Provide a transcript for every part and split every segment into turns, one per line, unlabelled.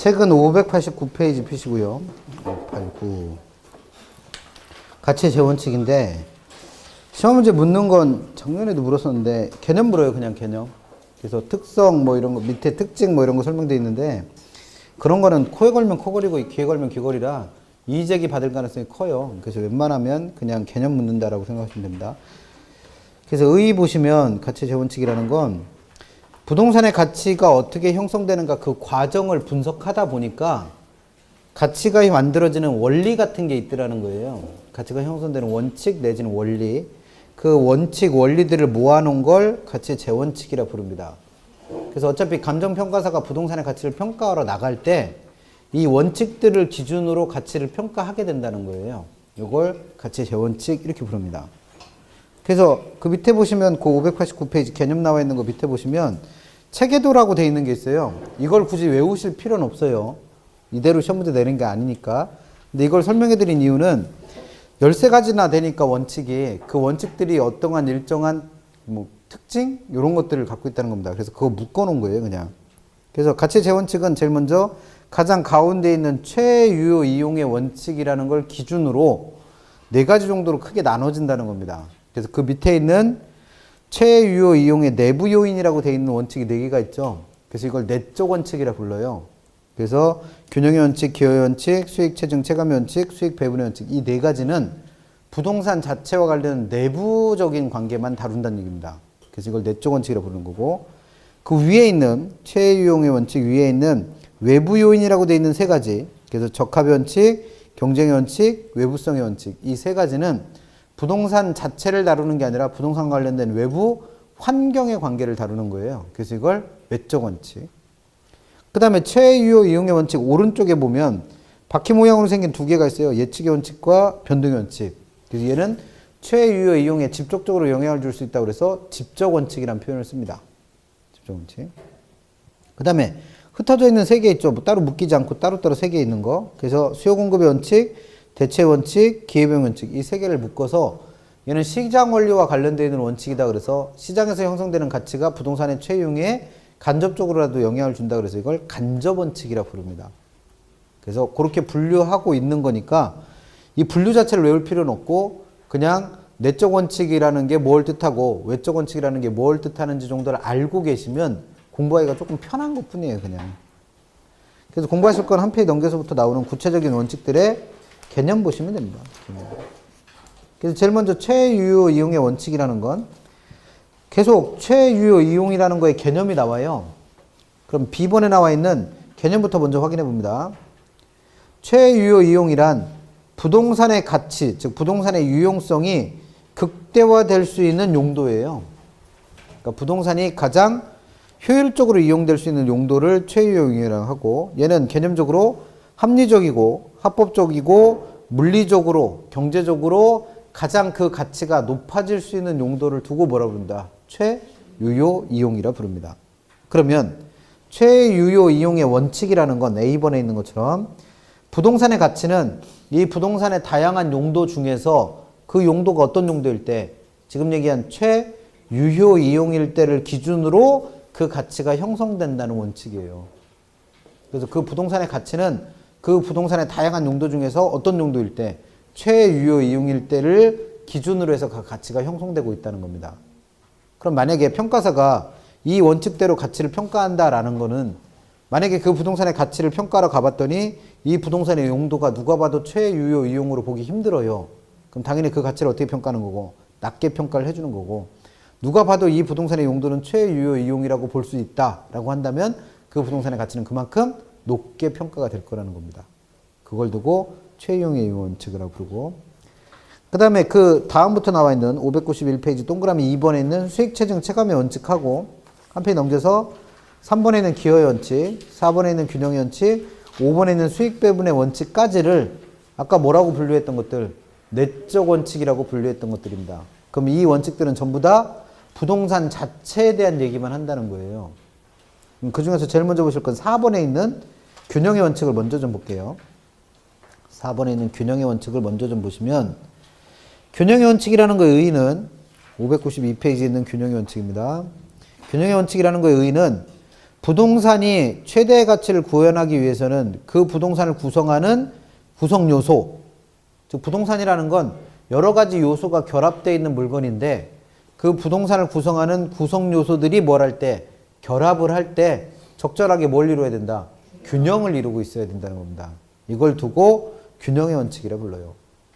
책은 589페이지 펴시고요. 589. 가치의 재원칙인데, 시험 문제 묻는 건 작년에도 물었었는데, 개념 물어요, 그냥 개념. 그래서 특성, 뭐 이런 거, 밑에 특징 뭐 이런 거 설명되어 있는데, 그런 거는 코에 걸면 코걸이고, 귀에 걸면 귀걸이라, 이의제기 받을 가능성이 커요. 그래서 웬만하면 그냥 개념 묻는다라고 생각하시면 됩니다. 그래서 의의 보시면, 가치의 재원칙이라는 건, 부동산의 가치가 어떻게 형성되는가 그 과정을 분석하다 보니까 가치가 만들어지는 원리 같은 게 있더라는 거예요. 가치가 형성되는 원칙 내지는 원리. 그 원칙, 원리들을 모아놓은 걸 가치의 재원칙이라 부릅니다. 그래서 어차피 감정평가사가 부동산의 가치를 평가하러 나갈 때 이 원칙들을 기준으로 가치를 평가하게 된다는 거예요. 이걸 가치의 재원칙 이렇게 부릅니다. 그래서 그 밑에 보시면 그 589페이지 개념 나와 있는 거 밑에 보시면 체계도라고 되어 있는 게 있어요. 이걸 굳이 외우실 필요는 없어요. 이대로 시험 문제 내는 게 아니니까. 근데 이걸 설명해 드린 이유는 13가지나 되니까 원칙이 그 원칙들이 어떠한 일정한 뭐 특징? 이런 것들을 갖고 있다는 겁니다. 그래서 그거 묶어 놓은 거예요, 그냥. 그래서 가치의 재원칙은 제일 먼저 가장 가운데 있는 최유효 이용의 원칙이라는 걸 기준으로 4가지 정도로 크게 나눠진다는 겁니다. 그래서 그 밑에 있는 최유효 이용의 내부 요인이라고 되어 있는 원칙이 4개가 있죠. 그래서 이걸 내적 원칙이라 불러요. 그래서 균형의 원칙, 기여의 원칙, 수익 체증 체감의 원칙, 수익 배분의 원칙 이 4가지는 부동산 자체와 관련된 내부적인 관계만 다룬다는 얘기입니다. 그래서 이걸 내적 원칙이라 부르는 거고 그 위에 있는 최유용의 원칙 위에 있는 외부 요인이라고 되어 있는 3가지 그래서 적합의 원칙, 경쟁의 원칙, 외부성의 원칙 이 3가지는 부동산 자체를 다루는 게 아니라 부동산 관련된 외부 환경의 관계를 다루는 거예요. 그래서 이걸 외적 원칙. 그 다음에 최유효 이용의 원칙 오른쪽에 보면 바퀴 모양으로 생긴 2개가 있어요. 예측의 원칙과 변동의 원칙. 그래서 얘는 최유효 이용에 직접적으로 영향을 줄 수 있다고 그래서 집적 원칙이라는 표현을 씁니다. 집적 원칙. 그 다음에 흩어져 있는 3개 있죠. 뭐 따로 묶이지 않고 따로따로 3개 있는 거. 그래서 수요 공급의 원칙, 대체 원칙, 기회비용 원칙 이 3개를 묶어서 얘는 시장 원리와 관련되어 있는 원칙이다 그래서 시장에서 형성되는 가치가 부동산의 최유용에 간접적으로라도 영향을 준다 그래서 이걸 간접 원칙이라 부릅니다. 그래서 그렇게 분류하고 있는 거니까 이 분류 자체를 외울 필요는 없고 그냥 내적 원칙이라는 게 뭘 뜻하고 외적 원칙이라는 게 뭘 뜻하는지 정도를 알고 계시면 공부하기가 조금 편한 것 뿐이에요, 그냥. 그래서 공부하실 건 한 페이지 넘겨서부터 나오는 구체적인 원칙들의 개념 보시면 됩니다. 그래서 제일 먼저 최유효 이용의 원칙이라는 건 계속 최유효 이용이라는 거에 개념이 나와요. 그럼 B번에 나와 있는 개념부터 먼저 확인해 봅니다. 최유효 이용이란 부동산의 가치, 즉 부동산의 유용성이 극대화될 수 있는 용도예요. 그러니까 부동산이 가장 효율적으로 이용될 수 있는 용도를 최유효 이용이라고 하고 얘는 개념적으로 합리적이고 합법적이고 물리적으로 경제적으로 가장 그 가치가 높아질 수 있는 용도를 두고 뭐라 부른다? 최유효 이용이라 부릅니다. 그러면 최유효 이용의 원칙이라는 건 A번에 있는 것처럼 부동산의 가치는 이 부동산의 다양한 용도 중에서 그 용도가 어떤 용도일 때 지금 얘기한 최유효 이용일 때를 기준으로 그 가치가 형성된다는 원칙이에요. 그래서 그 부동산의 가치는 그 부동산의 다양한 용도 중에서 어떤 용도일 때 최유효 이용일 때를 기준으로 해서 그 가치가 형성되고 있다는 겁니다. 그럼 만약에 평가사가 이 원칙대로 가치를 평가한다라는 거는 만약에 그 부동산의 가치를 평가하러 가봤더니 이 부동산의 용도가 누가 봐도 최유효 이용으로 보기 힘들어요. 그럼 당연히 그 가치를 어떻게 평가하는 거고 낮게 평가를 해주는 거고 누가 봐도 이 부동산의 용도는 최유효 이용이라고 볼 수 있다라고 한다면 그 부동산의 가치는 그만큼 높게 평가가 될 거라는 겁니다. 그걸 두고 최유용의 원칙이라고 부르고 그 다음에 그 다음부터 나와 있는 591페이지 동그라미 2번에 있는 수익체증 체감의 원칙하고 한 페이지 넘겨서 3번에 있는 기여의 원칙, 4번에 있는 균형의 원칙, 5번에 있는 수익 배분의 원칙까지를 아까 뭐라고 분류했던 것들 내적 원칙이라고 분류했던 것들입니다. 그럼 이 원칙들은 전부 다 부동산 자체에 대한 얘기만 한다는 거예요. 그 중에서 제일 먼저 보실 건 4번에 있는 균형의 원칙을 먼저 좀 볼게요. 4번에 있는 균형의 원칙을 먼저 좀 보시면 균형의 원칙이라는 거의 의의는 592페이지에 있는 균형의 원칙입니다. 균형의 원칙이라는 거의 의의는 부동산이 최대의 가치를 구현하기 위해서는 그 부동산을 구성하는 구성 요소, 즉 부동산이라는 건 여러 가지 요소가 결합되어 있는 물건인데 그 부동산을 구성하는 구성 요소들이 뭘 할 때, 결합을 할 때 적절하게 뭘 이루어야 된다? 균형을 이루고 있어야 된다는 겁니다. 이걸 두고 균형의 원칙이라 불러요.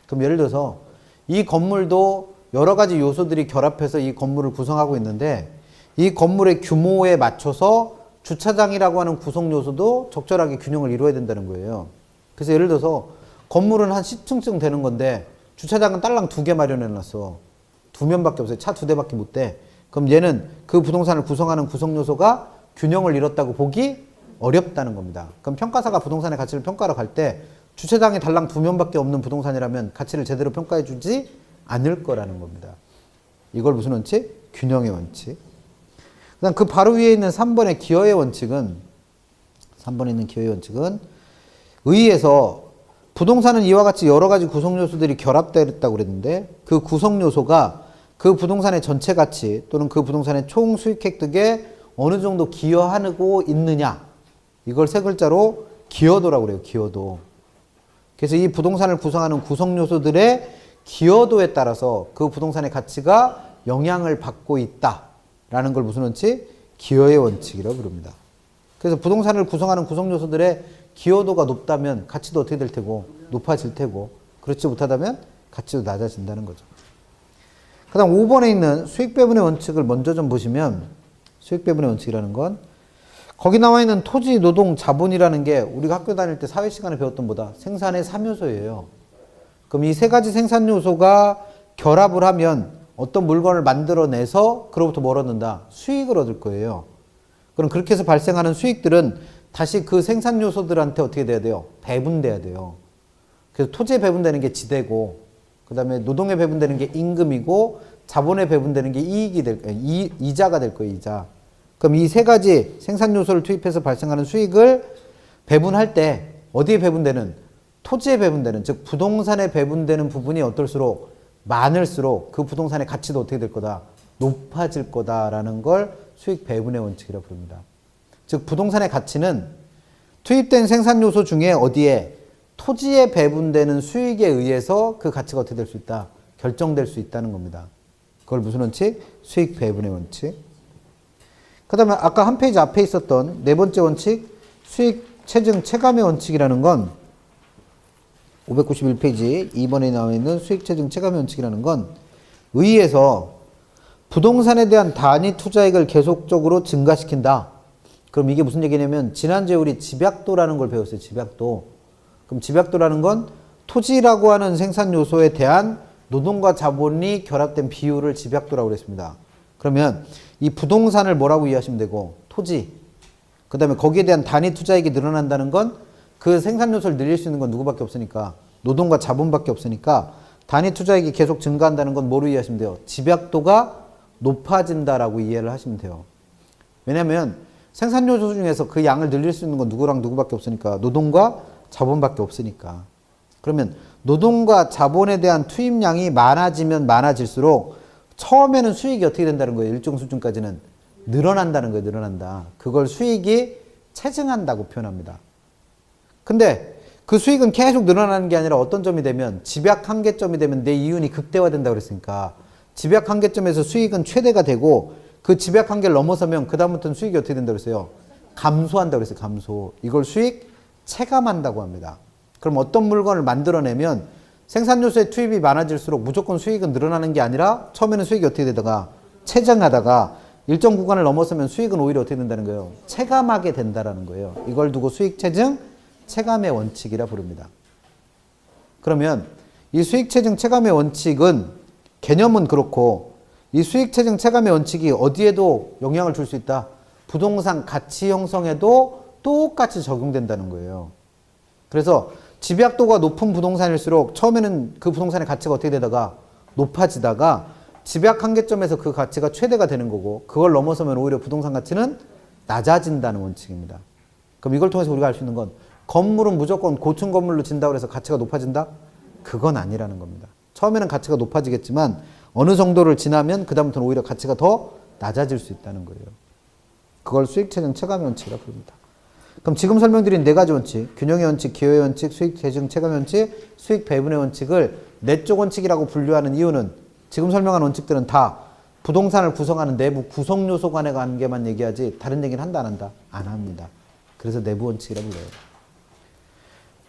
그럼 예를 들어서 이 건물도 여러 가지 요소들이 결합해서 이 건물을 구성하고 있는데 이 건물의 규모에 맞춰서 주차장이라고 하는 구성 요소도 적절하게 균형을 이루어야 된다는 거예요. 그래서 예를 들어서 건물은 한 10층쯤 되는 건데 주차장은 딸랑 2개 마련해 놨어. 2면밖에 없어요. 차 2대밖에 못 돼. 그럼 얘는 그 부동산을 구성하는 구성 요소가 균형을 이뤘다고 보기 어렵다는 겁니다. 그럼 평가사가 부동산의 가치를 평가하러 갈 때 주차장이 달랑 2면밖에 없는 부동산이라면 가치를 제대로 평가해 주지 않을 거라는 겁니다. 이걸 무슨 원칙? 균형의 원칙. 그다음 그 바로 위에 있는 3번의 기여의 원칙은 3번에 있는 기여의 원칙은 의의에서 부동산은 이와 같이 여러 가지 구성 요소들이 결합되어 있다고 그랬는데 그 구성 요소가 그 부동산의 전체 가치 또는 그 부동산의 총 수익 획득에 어느 정도 기여하고 있느냐, 이걸 세 글자로 기여도라고 그래요. 기여도. 그래서 이 부동산을 구성하는 구성 요소들의 기여도에 따라서 그 부동산의 가치가 영향을 받고 있다라는 걸 무슨 원칙? 기여의 원칙이라고 부릅니다. 그래서 부동산을 구성하는 구성 요소들의 기여도가 높다면 가치도 어떻게 될 테고 높아질 테고, 그렇지 못하다면 가치도 낮아진다는 거죠. 그 다음 5번에 있는 수익 배분의 원칙을 먼저 좀 보시면, 수익 배분의 원칙이라는 건 거기 나와 있는 토지, 노동, 자본이라는 게 우리가 학교 다닐 때 사회 시간에 배웠던 보다 생산의 3요소예요. 그럼 이 세 가지 생산 요소가 결합을 하면 어떤 물건을 만들어내서 그로부터 뭘 얻는다? 수익을 얻을 거예요. 그럼 그렇게 해서 발생하는 수익들은 다시 그 생산 요소들한테 어떻게 돼야 돼요? 배분돼야 돼요. 그래서 토지에 배분되는 게 지대고, 그 다음에 노동에 배분되는 게 임금이고, 자본에 배분되는 게 이익이 될 거예요. 이자가 될 거예요, 이자. 그럼 이 세 가지 생산 요소를 투입해서 발생하는 수익을 배분할 때 어디에 배분되는? 토지에 배분되는, 즉 부동산에 배분되는 부분이 어떨수록 많을수록 그 부동산의 가치도 어떻게 될 거다? 높아질 거다라는 걸 수익 배분의 원칙이라고 부릅니다. 즉 부동산의 가치는 투입된 생산 요소 중에 어디에? 토지에 배분되는 수익에 의해서 그 가치가 어떻게 될 수 있다? 결정될 수 있다는 겁니다. 그걸 무슨 원칙? 수익 배분의 원칙. 그 다음에 아까 한 페이지 앞에 있었던 네 번째 원칙, 수익 체증 체감의 원칙이라는 건 591페이지 2번에 나와 있는 수익 체증 체감의 원칙이라는 건 의의에서 부동산에 대한 단위 투자액을 계속적으로 증가시킨다. 그럼 이게 무슨 얘기냐면 지난주에 우리 집약도라는 걸 배웠어요. 집약도. 그럼 집약도라는 건 토지라고 하는 생산 요소에 대한 노동과 자본이 결합된 비율을 집약도라고 그랬습니다. 그러면 이 부동산을 뭐라고 이해하시면 되고, 토지, 그 다음에 거기에 대한 단위 투자액이 늘어난다는 건 그 생산 요소를 늘릴 수 있는 건 누구밖에 없으니까, 노동과 자본밖에 없으니까 단위 투자액이 계속 증가한다는 건 뭐로 이해하시면 돼요? 집약도가 높아진다라고 이해를 하시면 돼요. 왜냐하면 생산 요소 중에서 그 양을 늘릴 수 있는 건 누구랑 누구밖에 없으니까, 노동과 자본밖에 없으니까. 그러면 노동과 자본에 대한 투입량이 많아지면 많아질수록 처음에는 수익이 어떻게 된다는 거예요? 일정 수준까지는 늘어난다는 거예요. 늘어난다. 그걸 수익이 체증한다고 표현합니다. 근데 그 수익은 계속 늘어나는 게 아니라 어떤 점이 되면, 집약 한계점이 되면 내 이윤이 극대화된다고 그랬으니까 집약 한계점에서 수익은 최대가 되고 그 집약 한계를 넘어서면 그 다음부터는 수익이 어떻게 된다고 그랬어요? 감소한다고 그랬어요. 감소. 이걸 수익 체감한다고 합니다. 그럼 어떤 물건을 만들어내면 생산 요소의 투입이 많아질수록 무조건 수익은 늘어나는 게 아니라 처음에는 수익이 어떻게 되다가 체증하다가 일정 구간을 넘어서면 수익은 오히려 어떻게 된다는 거예요? 체감하게 된다라는 거예요. 이걸 두고 수익 체증 체감의 원칙이라 부릅니다. 그러면 이 수익 체증 체감의 원칙은 개념은 그렇고 이 수익 체증 체감의 원칙이 어디에도 영향을 줄 수 있다? 부동산 가치 형성에도 똑같이 적용된다는 거예요. 그래서 집약도가 높은 부동산일수록 처음에는 그 부동산의 가치가 어떻게 되다가 높아지다가 집약 한계점에서 그 가치가 최대가 되는 거고, 그걸 넘어서면 오히려 부동산 가치는 낮아진다는 원칙입니다. 그럼 이걸 통해서 우리가 알 수 있는 건 건물은 무조건 고층 건물로 진다고 해서 가치가 높아진다? 그건 아니라는 겁니다. 처음에는 가치가 높아지겠지만 어느 정도를 지나면 그 다음부터는 오히려 가치가 더 낮아질 수 있다는 거예요. 그걸 수익체증 체감의 원칙이라고 부릅니다. 그럼 지금 설명드린 네 가지 원칙, 균형의 원칙, 기호의 원칙, 수익체증 체감의 원칙, 수익 배분의 원칙을 내적 원칙이라고 분류하는 이유는 지금 설명한 원칙들은 다 부동산을 구성하는 내부 구성 요소 간의 관계만 얘기하지 다른 얘기는 한다 안 한다? 안 합니다. 그래서 내부 원칙이라고 불러요.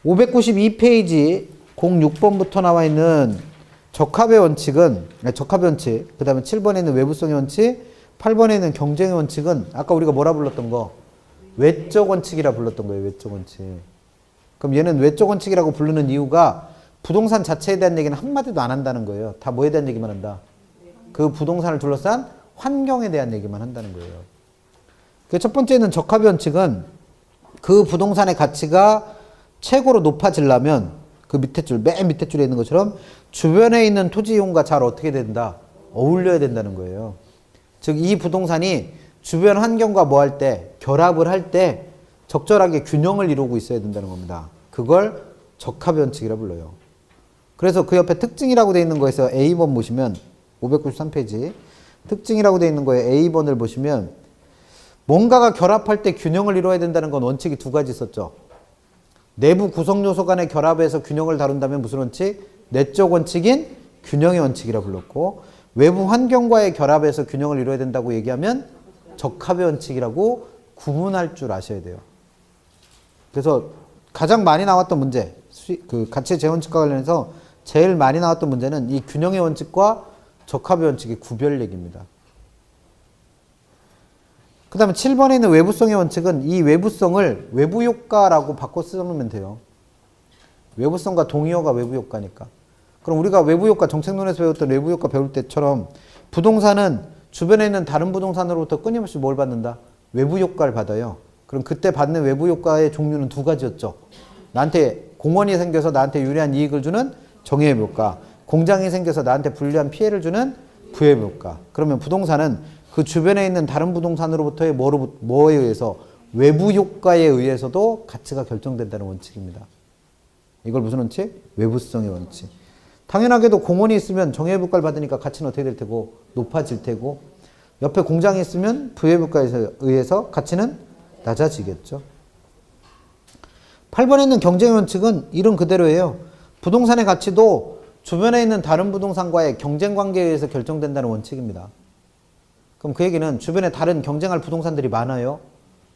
592페이지 06번부터 나와 있는 적합의 원칙은, 적합의 원칙, 그 다음에 7번에 있는 외부성의 원칙, 8번에 있는 경쟁의 원칙은 아까 우리가 뭐라 불렀던 거? 외적 원칙이라 불렀던 거예요. 외적 원칙. 그럼 얘는 외적 원칙이라고 부르는 이유가 부동산 자체에 대한 얘기는 한마디도 안 한다는 거예요. 다 뭐에 대한 얘기만 한다? 그 부동산을 둘러싼 환경에 대한 얘기만 한다는 거예요. 첫 번째는 적합의 원칙은 그 부동산의 가치가 최고로 높아지려면 그 밑에 줄, 맨 밑에 줄에 있는 것처럼 주변에 있는 토지 이용과 잘 어떻게 된다? 어울려야 된다는 거예요. 즉, 이 부동산이 주변 환경과 뭐 할 때, 결합을 할 때 적절하게 균형을 이루고 있어야 된다는 겁니다. 그걸 적합의 원칙이라고 불러요. 그래서 그 옆에 특징이라고 되어 있는 거에서 A번 보시면 593페이지 특징이라고 되어 있는 거에 A번을 보시면 뭔가가 결합할 때 균형을 이루어야 된다는 건 원칙이 두 가지 있었죠. 내부 구성 요소 간의 결합에서 균형을 다룬다면 무슨 원칙? 내적 원칙인 균형의 원칙이라 불렀고, 외부 환경과의 결합에서 균형을 이루어야 된다고 얘기하면 적합의 원칙이라고 구분할 줄 아셔야 돼요. 그래서 가장 많이 나왔던 문제, 그 가치의 재원칙과 관련해서 제일 많이 나왔던 문제는 이 균형의 원칙과 적합의 원칙의 구별 얘기입니다. 그 다음에 7번에 있는 외부성의 원칙은 이 외부성을 외부 효과라고 바꿔 쓰면 돼요. 외부성과 동의어가 외부 효과니까. 그럼 우리가 외부 효과, 정책론에서 배웠던 외부 효과 배울 때처럼 부동산은 주변에 있는 다른 부동산으로부터 끊임없이 뭘 받는다? 외부 효과를 받아요. 그럼 그때 받는 외부 효과의 종류는 두 가지였죠. 나한테 공원이 생겨서 나한테 유리한 이익을 주는 정의외부 효과, 공장이 생겨서 나한테 불리한 피해를 주는 부외부 효과. 그러면 부동산은 그 주변에 있는 다른 부동산으로부터의 뭐에 의해서? 외부 효과에 의해서도 가치가 결정된다는 원칙입니다. 이걸 무슨 원칙? 외부성의 원칙. 당연하게도 공원이 있으면 정의외부가를 받으니까 가치는 어떻게 될 테고? 높아질 테고, 옆에 공장이 있으면 부외부가에 의해서 가치는 낮아지겠죠. 8번에 있는 경쟁의 원칙은 이름 그대로예요. 부동산의 가치도 주변에 있는 다른 부동산과의 경쟁 관계에 의해서 결정된다는 원칙입니다. 그럼 그 얘기는 주변에 다른 경쟁할 부동산들이 많아요.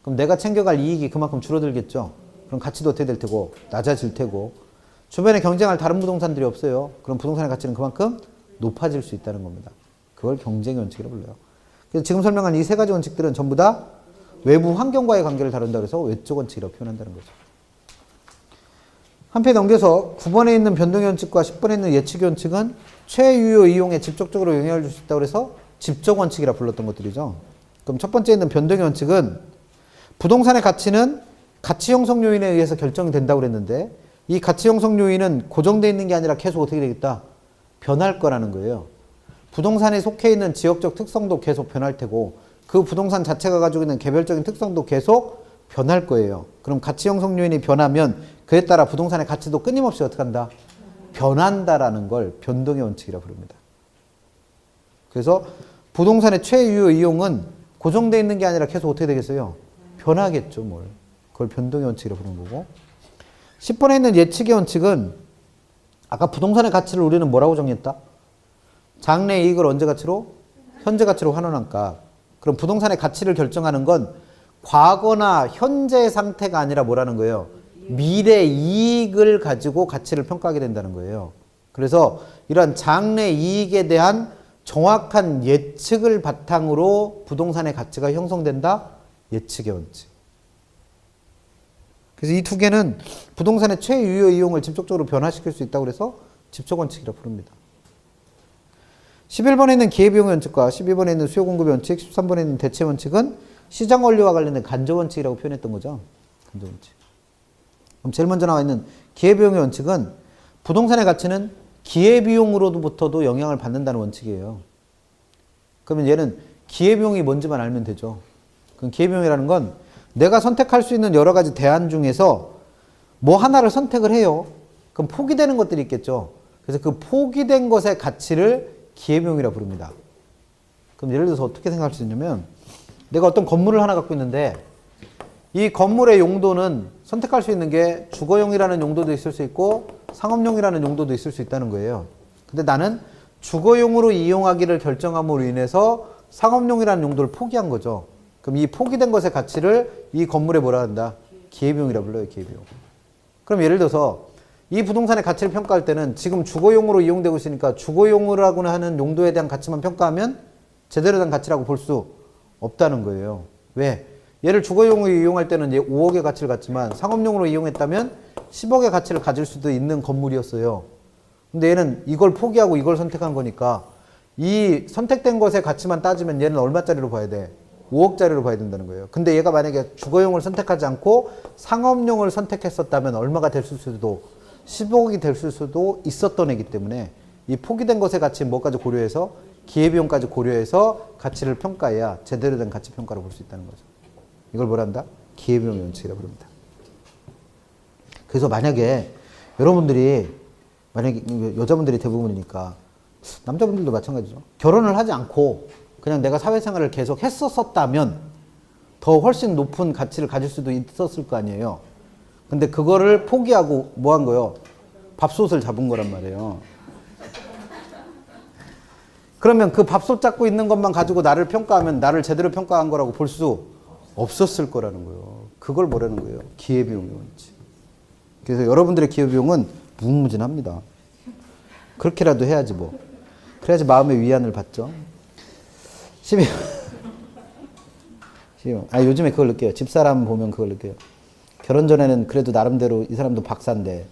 그럼 내가 챙겨갈 이익이 그만큼 줄어들겠죠. 그럼 가치도 어떻게 될 테고? 낮아질 테고. 주변에 경쟁할 다른 부동산들이 없어요. 그럼 부동산의 가치는 그만큼 높아질 수 있다는 겁니다. 그걸 경쟁의 원칙이라고 불러요. 그래서 지금 설명한 이 세 가지 원칙들은 전부 다 외부 환경과의 관계를 다룬다고 해서 외적 원칙이라고 표현한다는 거죠. 한 페이지 넘겨서 9번에 있는 변동의 원칙과 10번에 있는 예측의 원칙은 최유효 이용에 직접적으로 영향을 줄 수 있다고 해서 집적 원칙이라 불렀던 것들이죠. 그럼 첫 번째 있는 변동의 원칙은 부동산의 가치는 가치 형성 요인에 의해서 결정이 된다고 그랬는데, 이 가치 형성 요인은 고정되어 있는 게 아니라 계속 어떻게 되겠다? 변할 거라는 거예요. 부동산에 속해 있는 지역적 특성도 계속 변할 테고, 그 부동산 자체가 가지고 있는 개별적인 특성도 계속 변할 거예요. 그럼 가치 형성 요인이 변하면 그에 따라 부동산의 가치도 끊임없이 어떻게 한다? 변한다라는 걸 변동의 원칙이라고 부릅니다. 그래서 부동산의 최유효 이용은 고정되어 있는 게 아니라 계속 어떻게 되겠어요? 변하겠죠, 뭘. 그걸 변동의 원칙이라고 부르는 거고. 10번에 있는 예측의 원칙은 아까 부동산의 가치를 우리는 뭐라고 정했다? 장래 이익을 언제 가치로? 현재 가치로 환원한 값. 그럼 부동산의 가치를 결정하는 건 과거나 현재 상태가 아니라 뭐라는 거예요? 미래 이익을 가지고 가치를 평가하게 된다는 거예요. 그래서 이런 장래 이익에 대한 정확한 예측을 바탕으로 부동산의 가치가 형성된다? 예측의 원칙. 그래서 이 두 개는 부동산의 최유효 이용을 직접적으로 변화시킬 수 있다고 해서 집적 원칙이라고 부릅니다. 11번에 있는 기회비용의 원칙과 12번에 있는 수요공급의 원칙, 13번에 있는 대체 원칙은 시장 원리와 관련된 간접 원칙이라고 표현했던 거죠. 간접 원칙. 그럼 제일 먼저 나와 있는 기회비용의 원칙은 부동산의 가치는 기회비용으로부터도 영향을 받는다는 원칙이에요. 그러면 얘는 기회비용이 뭔지만 알면 되죠. 그럼 기회비용이라는 건 내가 선택할 수 있는 여러 가지 대안 중에서 뭐 하나를 선택을 해요. 그럼 포기되는 것들이 있겠죠. 그래서 그 포기된 것의 가치를 기회비용이라고 부릅니다. 그럼 예를 들어서 어떻게 생각할 수 있냐면 내가 어떤 건물을 하나 갖고 있는데 이 건물의 용도는 선택할 수 있는 게 주거용이라는 용도도 있을 수 있고 상업용이라는 용도도 있을 수 있다는 거예요. 근데 나는 주거용으로 이용하기를 결정함으로 인해서 상업용이라는 용도를 포기한 거죠. 그럼 이 포기된 것의 가치를 이 건물에 뭐라 한다? 기회비용이라 불러요. 기회비용. 그럼 예를 들어서 이 부동산의 가치를 평가할 때는 지금 주거용으로 이용되고 있으니까 주거용으로 하는 용도에 대한 가치만 평가하면 제대로 된 가치라고 볼 수 없다는 거예요. 왜? 얘를 주거용으로 이용할 때는 얘 5억의 가치를 갖지만 상업용으로 이용했다면 10억의 가치를 가질 수도 있는 건물이었어요. 근데 얘는 이걸 포기하고 이걸 선택한 거니까 이 선택된 것의 가치만 따지면 얘는 얼마짜리로 봐야 돼? 5억짜리로 봐야 된다는 거예요. 근데 얘가 만약에 주거용을 선택하지 않고 상업용을 선택했었다면 얼마가 됐을 수도 10억이 됐을 수도 있었던 애기 때문에 이 포기된 것의 가치 뭐까지 고려해서 기회비용까지 고려해서 가치를 평가해야 제대로 된 가치 평가를 볼 수 있다는 거죠. 이걸 뭐란다? 기회비용의 원칙이라고 부릅니다. 그래서 만약에 여러분들이 만약에 여자분들이 대부분이니까 남자분들도 마찬가지죠. 결혼을 하지 않고 그냥 내가 사회생활을 계속 했었다면 더 훨씬 높은 가치를 가질 수도 있었을 거 아니에요. 근데 그거를 포기하고 뭐 한 거예요? 밥솥을 잡은 거란 말이에요. 그러면 그 밥솥 잡고 있는 것만 가지고 나를 평가하면 나를 제대로 평가한 거라고 볼 수 없었을 거라는 거예요. 그걸 뭐라는 거예요? 기회비용의 원칙. 그래서 여러분들의 기회비용은 무궁무진합니다. 그렇게라도 해야지 뭐. 그래야지 마음의 위안을 받죠. 12번. 요즘에 그걸 느껴요. 집사람 보면 그걸 느껴요. 결혼 전에는 그래도 나름대로 이 사람도 박사인데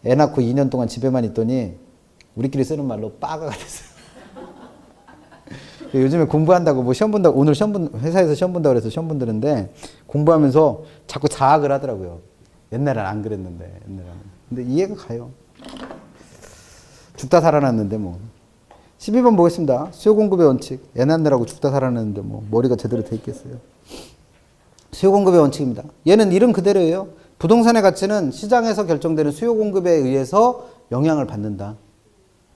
애 낳고 2년 동안 집에만 있더니 우리끼리 쓰는 말로 빠가가 됐어요. 요즘에 공부한다고 뭐 시험 본다고 오늘 회사에서 시험 본다고 그래서 시험 본다는데 공부하면서 자꾸 자학을 하더라고요. 옛날엔 안 그랬는데 옛날에는. 근데 이해가 가요. 죽다 살아났는데 뭐. 12번 보겠습니다. 수요 공급의 원칙. 애 낳느라고 죽다 살아났는데 뭐 머리가 제대로 돼 있겠어요. 수요 공급의 원칙입니다. 얘는 이름 그대로예요. 부동산의 가치는 시장에서 결정되는 수요 공급에 의해서 영향을 받는다.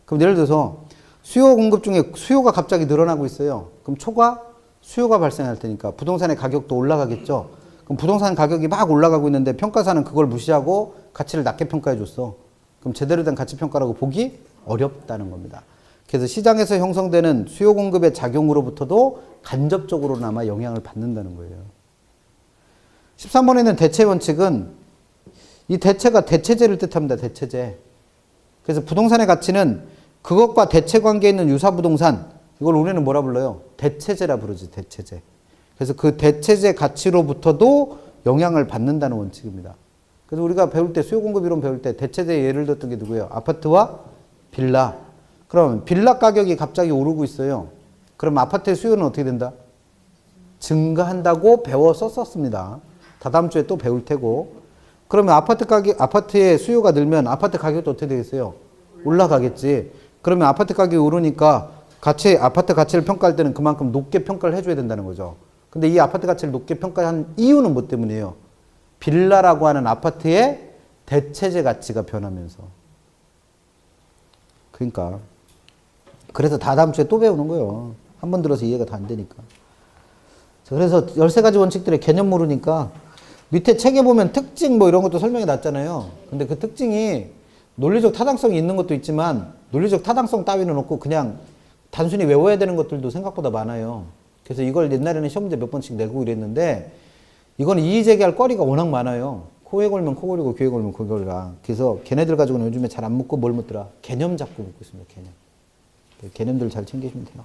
그럼 예를 들어서 수요 공급 중에 수요가 갑자기 늘어나고 있어요. 그럼 초과 수요가 발생할 테니까 부동산의 가격도 올라가겠죠. 그럼 부동산 가격이 막 올라가고 있는데 평가사는 그걸 무시하고 가치를 낮게 평가해 줬어. 그럼 제대로 된 가치 평가라고 보기 어렵다는 겁니다. 그래서 시장에서 형성되는 수요 공급의 작용으로부터도 간접적으로나마 영향을 받는다는 거예요. 13번에 있는 대체 원칙은 이 대체가 대체제를 뜻합니다. 대체제. 그래서 부동산의 가치는 그것과 대체 관계에 있는 유사 부동산, 이걸 우리는 뭐라 불러요? 대체제라 부르지. 대체제. 그래서 그 대체제 가치로부터도 영향을 받는다는 원칙입니다. 그래서 우리가 배울 때 수요 공급 이론 배울 때 대체제 예를 들었던 게 누구예요? 아파트와 빌라. 그럼 빌라 가격이 갑자기 오르고 있어요. 그럼 아파트의 수요는 어떻게 된다? 증가한다고 배웠었습니다. 다다음 주에 또 배울 테고. 그러면 아파트의 수요가 늘면 아파트 가격도 어떻게 되겠어요? 올라가겠지. 그러면 아파트 가격이 오르니까 아파트 가치를 평가할 때는 그만큼 높게 평가를 해줘야 된다는 거죠. 근데 이 아파트 가치를 높게 평가한 이유는 뭐 때문이에요? 빌라라고 하는 아파트의 대체제 가치가 변하면서. 그러니까. 그래서 다다음 주에 또 배우는 거예요. 한 번 들어서 이해가 다 안 되니까. 그래서 13가지 원칙들의 개념 모르니까 밑에 책에 보면 특징 뭐 이런 것도 설명이 났잖아요. 근데 그 특징이 논리적 타당성이 있는 것도 있지만 논리적 타당성 따위는 없고 그냥 단순히 외워야 되는 것들도 생각보다 많아요. 그래서 이걸 옛날에는 시험 문제 몇 번씩 내고 이랬는데 이거는 이의 제기할 거리가 워낙 많아요. 코에 걸면 코 걸리고 귀에 걸면 귀 걸리라. 그래서 걔네들 가지고는 요즘에 잘 안 묻고 뭘 묻더라? 개념 잡고 묻고 있습니다. 개념. 개념들 잘 챙기시면 돼요.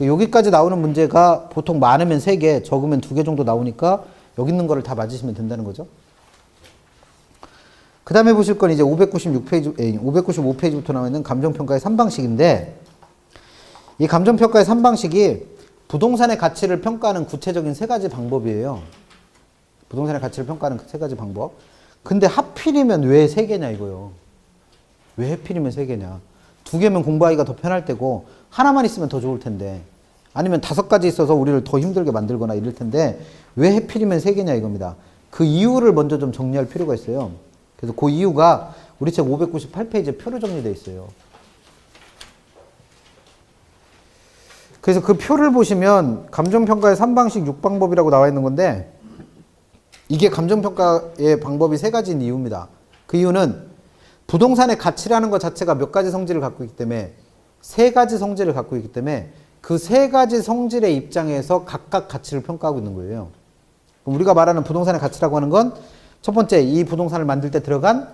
여기까지 나오는 문제가 보통 많으면 3개, 적으면 2개 정도 나오니까 여기 있는 거를 다 맞으시면 된다는 거죠. 그 다음에 보실 건 이제 595페이지부터 나와 있는 감정평가의 3방식인데 이 감정평가의 3방식이 부동산의 가치를 평가하는 구체적인 3가지 방법이에요. 부동산의 가치를 평가하는 3가지 방법. 근데 하필이면 왜 3개냐 이거요. 왜 하필이면 3개냐. 2개면 공부하기가 더 편할 때고 하나만 있으면 더 좋을 텐데 아니면 5가지 있어서 우리를 더 힘들게 만들거나 이럴 텐데 왜 하필이면 3개냐 이겁니다. 그 이유를 먼저 좀 정리할 필요가 있어요. 그래서 그 이유가 우리 책 598페이지에 표로 정리되어 있어요. 그래서 그 표를 보시면 감정평가의 3방식 6방법이라고 나와 있는 건데 이게 감정평가의 방법이 세 가지인 이유입니다. 그 이유는 부동산의 가치라는 것 자체가 몇 가지 성질을 갖고 있기 때문에 세 가지 성질을 갖고 있기 때문에 그 세 가지 성질의 입장에서 각각 가치를 평가하고 있는 거예요. 그럼 우리가 말하는 부동산의 가치라고 하는 건 첫 번째, 이 부동산을 만들 때 들어간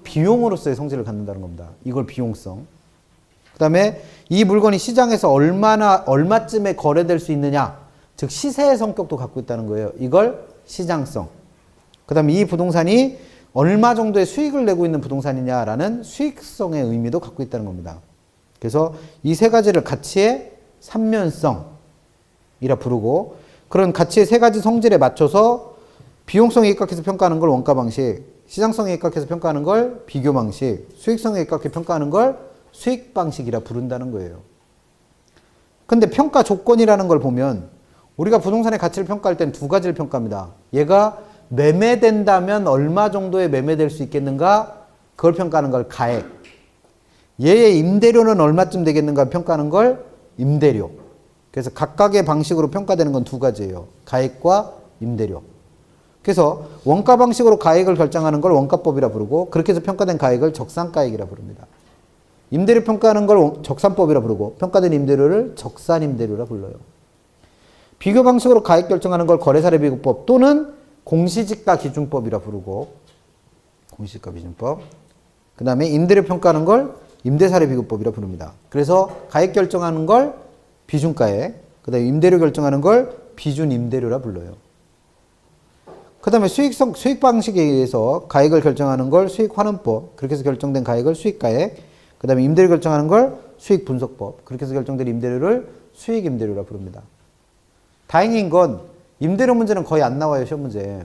비용으로서의 성질을 갖는다는 겁니다. 이걸 비용성. 그 다음에 이 물건이 시장에서 얼마쯤에 거래될 수 있느냐, 즉 시세의 성격도 갖고 있다는 거예요. 이걸 시장성. 그 다음에 이 부동산이 얼마 정도의 수익을 내고 있는 부동산이냐라는 수익성의 의미도 갖고 있다는 겁니다. 그래서 이 세 가지를 가치의 삼면성이라 부르고, 그런 가치의 세 가지 성질에 맞춰서 비용성에 입각해서 평가하는 걸 원가 방식, 시장성에 입각해서 평가하는 걸 비교 방식, 수익성에 입각해 평가하는 걸 수익 방식이라 부른다는 거예요. 근데 평가 조건이라는 걸 보면 우리가 부동산의 가치를 평가할 때는 두 가지를 평가합니다. 얘가 매매된다면 얼마 정도에 매매될 수 있겠는가? 그걸 평가하는 걸 가액. 얘의 임대료는 얼마쯤 되겠는가 평가하는 걸 임대료. 그래서 각각의 방식으로 평가되는 건 두 가지예요. 가액과 임대료. 그래서 원가 방식으로 가액을 결정하는 걸 원가법이라 부르고, 그렇게 해서 평가된 가액을 적산가액이라 부릅니다. 임대료 평가하는 걸 적산법이라 부르고, 평가된 임대료를 적산임대료라 불러요. 비교 방식으로 가액 결정하는 걸 거래사례 비교법 또는 공시지가 기준법이라 부르고, 공시지가 기준법. 그 다음에 임대료 평가하는 걸 임대사례 비교법이라 부릅니다. 그래서 가액 결정하는 걸 비중가액, 그 다음에 임대료 결정하는 걸 비준임대료라 불러요. 그 다음에 수익 방식에 의해서 가액을 결정하는 걸 수익환원법, 그렇게 해서 결정된 가액을 수익가액, 그 다음에 임대료 결정하는 걸 수익분석법, 그렇게 해서 결정된 임대료를 수익임대료라 부릅니다. 다행인 건 임대료 문제는 거의 안 나와요. 시험 문제